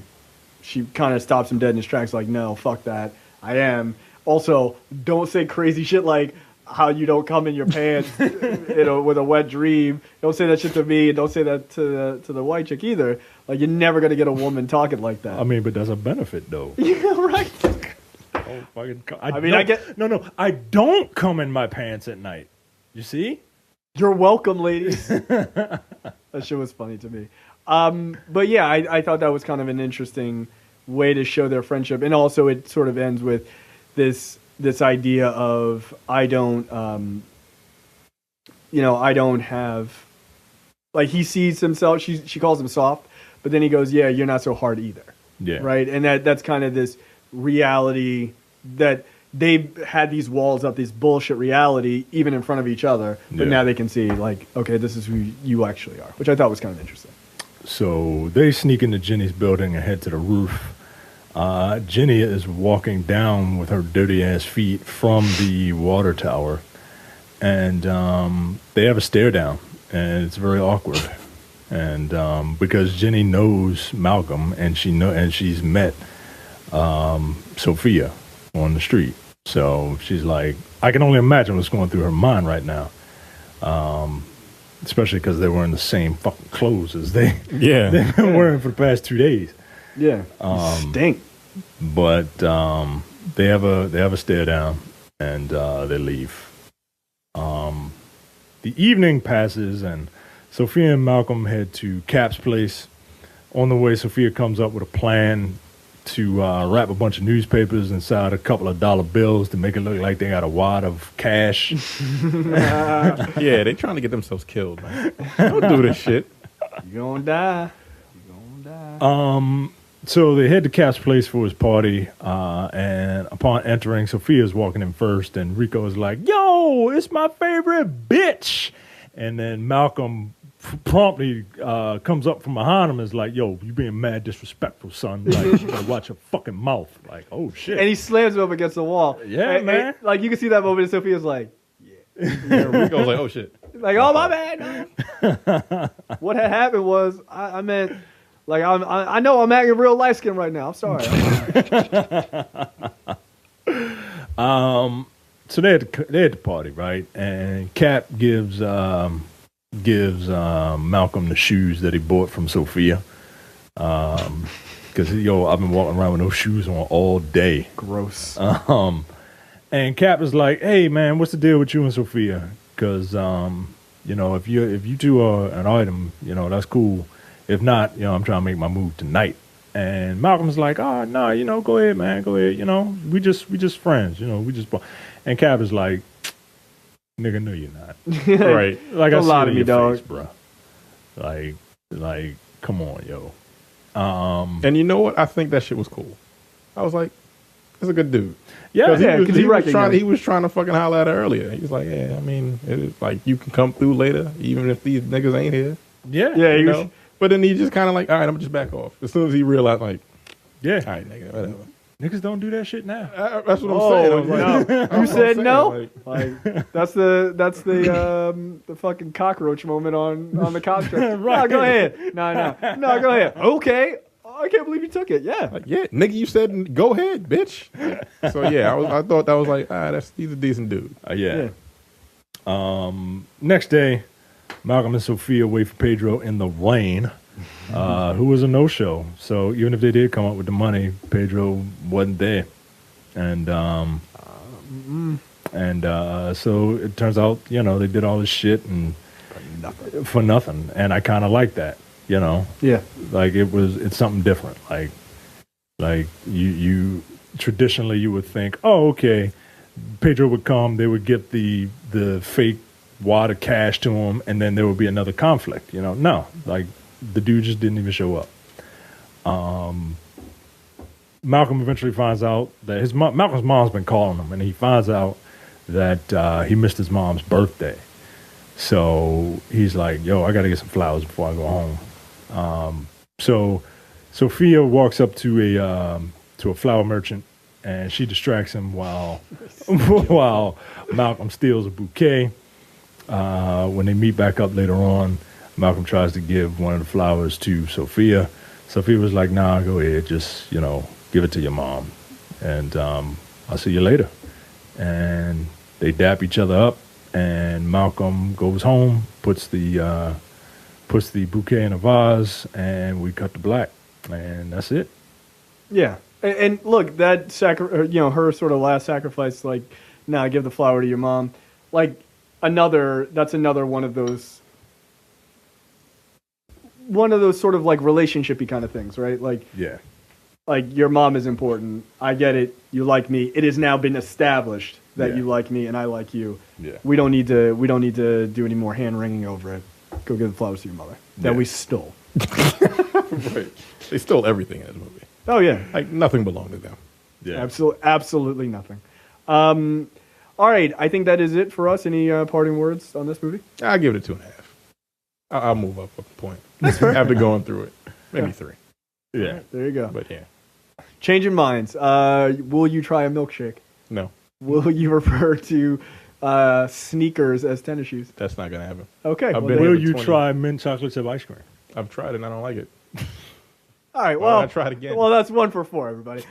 [SPEAKER 2] she kind of stops him dead in his tracks, like, no, fuck that, I am. Also, don't say crazy shit like how you don't come in your pants, with a wet dream. Don't say that shit to me, and don't say that to the white chick either. Like, you're never gonna get a woman talking like that.
[SPEAKER 3] I mean, but that's a benefit, though.
[SPEAKER 2] Yeah, right.
[SPEAKER 3] I don't come in my pants at night. You see?
[SPEAKER 2] You're welcome, ladies. That shit was funny to me. But yeah, I thought that was kind of an interesting way to show their friendship, and also it sort of ends with this idea of I don't have, like, he sees himself. She calls him soft, but then he goes, yeah, you're not so hard either.
[SPEAKER 3] Yeah.
[SPEAKER 2] Right. And that's kind of this reality that they had these walls up, this bullshit reality, even in front of each other. But now they can see, like, okay, this is who you actually are, which I thought was kind of interesting.
[SPEAKER 3] So they sneak into Jenny's building and head to the roof. Jenny is walking down with her dirty ass feet from the water tower, and they have a stare down, and it's very awkward. And because Jenny knows Malcolm, and she's met Sophia on the street, so she's like, I can only imagine what's going through her mind right now. Especially because they were in the same fucking clothes as they've been wearing for the past 2 days.
[SPEAKER 2] Yeah, stink.
[SPEAKER 3] But they have a stare down, and they leave. The evening passes, and Sophia and Malcolm head to Cap's place. On the way, Sophia comes up with a plan to wrap a bunch of newspapers inside a couple of dollar bills to make it look like they got a wad of cash.
[SPEAKER 4] Yeah, they trying to get themselves killed, man. Don't do this shit.
[SPEAKER 2] You gonna die.
[SPEAKER 3] So they head to Cap's place for his party, and upon entering, Sophia's walking in first, and Rico is like, yo, it's my favorite bitch. And then Malcolm promptly comes up from behind him and is like, yo, you being mad disrespectful, son. Like, you gotta watch your fucking mouth. Like, oh, shit.
[SPEAKER 2] And he slams him up against the wall.
[SPEAKER 3] Yeah, man.
[SPEAKER 2] And, like, you can see that moment, and Sophia's like,
[SPEAKER 4] Yeah, Rico's like, oh, shit.
[SPEAKER 2] like, oh, my bad. No. What had happened was, I meant, like, I know I'm acting real light skin right now. I'm sorry.
[SPEAKER 3] So they're at the party, right? And Cap gives Malcolm the shoes that he bought from Sophia. Because, I've been walking around with those shoes on all day.
[SPEAKER 2] Gross.
[SPEAKER 3] And Cap is like, hey, man, what's the deal with you and Sophia? Because, if you two are an item, that's cool. If not, I'm trying to make my move tonight. And Malcolm's like, oh, no, go ahead, man, go ahead. We just friends, we just. And Cap is like, nigga, no, you're not. Right? Like,
[SPEAKER 2] Don't
[SPEAKER 3] I
[SPEAKER 2] lie
[SPEAKER 3] see
[SPEAKER 2] to
[SPEAKER 3] it
[SPEAKER 2] me,
[SPEAKER 3] in your
[SPEAKER 2] dog.
[SPEAKER 3] face, bro. Like, come on, yo.
[SPEAKER 4] And you know what? I think that shit was cool. I was like, That's a good dude.
[SPEAKER 3] Yeah,
[SPEAKER 2] because he recognized.
[SPEAKER 4] He was trying to fucking holler at her earlier. He was like, yeah, I mean, it's like you can come through later, even if these niggas ain't here.
[SPEAKER 3] Yeah,
[SPEAKER 2] Yeah,
[SPEAKER 4] You
[SPEAKER 2] he was,
[SPEAKER 4] know? But then he just kind of like, all right, I'm just back off. As soon as he realized, like,
[SPEAKER 3] yeah.
[SPEAKER 4] all right, nigga, whatever.
[SPEAKER 3] Niggas don't do that shit now.
[SPEAKER 4] That's what I'm saying. I
[SPEAKER 2] oh
[SPEAKER 4] was like,
[SPEAKER 2] no!
[SPEAKER 4] that's
[SPEAKER 2] You
[SPEAKER 4] what
[SPEAKER 2] said
[SPEAKER 4] I'm saying,
[SPEAKER 2] no.
[SPEAKER 4] like-
[SPEAKER 2] Like that's the fucking cockroach moment on the construct.
[SPEAKER 3] Right.
[SPEAKER 2] No, go ahead. No, go ahead. Okay. Oh, I can't believe you took it. Yeah.
[SPEAKER 4] Like, yeah, nigga, you said go ahead, bitch. So yeah, I thought that was like, he's a decent dude.
[SPEAKER 3] Yeah. Next day, Malcolm and Sophia wait for Pedro in the rain, who was a no-show. So even if they did come up with the money, Pedro wasn't there, and so it turns out they did all this shit and for nothing. And I kind of like that,
[SPEAKER 2] Yeah.
[SPEAKER 3] like it's something different. Like you traditionally you would think, oh, okay, Pedro would come, they would get the fake wad of cash to him, and then there would be another conflict. No, like the dude just didn't even show up. Malcolm eventually finds out that Malcolm's mom's been calling him, and he finds out that he missed his mom's birthday. So he's like, yo, I got to get some flowers before I go home. So Sophia walks up to a flower merchant, and she distracts him while Malcolm steals a bouquet. When they meet back up later on, Malcolm tries to give one of the flowers to Sophia. Sophia was like, nah, go ahead, just give it to your mom, and I'll see you later. And they dap each other up, and Malcolm goes home, puts the bouquet in a vase, and we cut to black, and that's it.
[SPEAKER 2] Yeah. And look, that her sort of last sacrifice, like, nah, give the flower to your mom. Like, that's another one of those sort of like relationshipy kind of things, right? Like,
[SPEAKER 3] Yeah.
[SPEAKER 2] Like, your mom is important. I get it. You like me. It has now been established that
[SPEAKER 3] Yeah.
[SPEAKER 2] you like me and I like you.
[SPEAKER 3] Yeah.
[SPEAKER 2] We don't need to do any more hand wringing over it. Go give the flowers to your mother that
[SPEAKER 3] Yeah.
[SPEAKER 2] we stole.
[SPEAKER 4] Right. They stole everything in this movie.
[SPEAKER 2] Oh yeah.
[SPEAKER 4] Like nothing belonged to them.
[SPEAKER 3] Yeah.
[SPEAKER 2] Absolutely nothing. All right, I think that is it for us. Any parting words on this movie?
[SPEAKER 4] I'll give it a 2.5. I'll move up a point after going through it. Maybe 3.
[SPEAKER 3] Yeah.
[SPEAKER 2] There you go.
[SPEAKER 4] But yeah,
[SPEAKER 2] Changing minds. Will you try a milkshake?
[SPEAKER 4] no,
[SPEAKER 2] Will you refer to sneakers as tennis shoes?
[SPEAKER 4] that's not gonna happen.
[SPEAKER 2] Okay.
[SPEAKER 4] I've
[SPEAKER 2] well,
[SPEAKER 4] been
[SPEAKER 2] there-
[SPEAKER 3] Will
[SPEAKER 4] here for
[SPEAKER 3] you
[SPEAKER 4] 20.
[SPEAKER 3] try mint chocolate chip ice cream?
[SPEAKER 4] I've tried it and I don't like it.
[SPEAKER 2] All right.
[SPEAKER 4] Why
[SPEAKER 2] Well,
[SPEAKER 4] would I try it again?
[SPEAKER 2] Well, that's 1 for 4, everybody.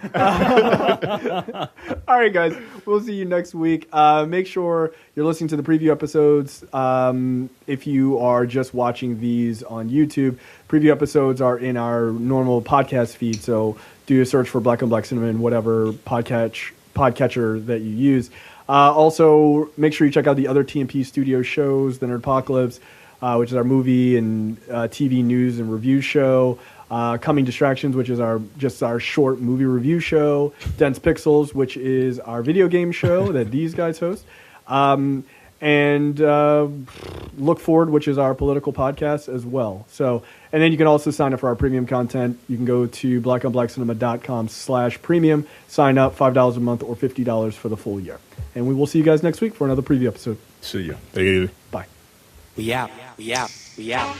[SPEAKER 2] All right, guys. We'll see you next week. Make sure you're listening to the preview episodes. If you are just watching these on YouTube, preview episodes are in our normal podcast feed. So do a search for Black on Black Cinema in whatever podcatcher that you use. Also, make sure you check out the other TMP Studio shows, The Nerdpocalypse, which is our movie and TV news and review show. Coming Distractions, which is our short movie review show. Dense Pixels, which is our video game show that these guys host. And Look Forward, which is our political podcast as well. So, and then you can also sign up for our premium content. You can go to blackonblackcinema.com/premium, sign up, $5 a month or $50 for the full year. And we will see you guys next week for another preview episode.
[SPEAKER 3] See ya.
[SPEAKER 4] Take it easy.
[SPEAKER 2] Bye.
[SPEAKER 8] We out. We out. We out.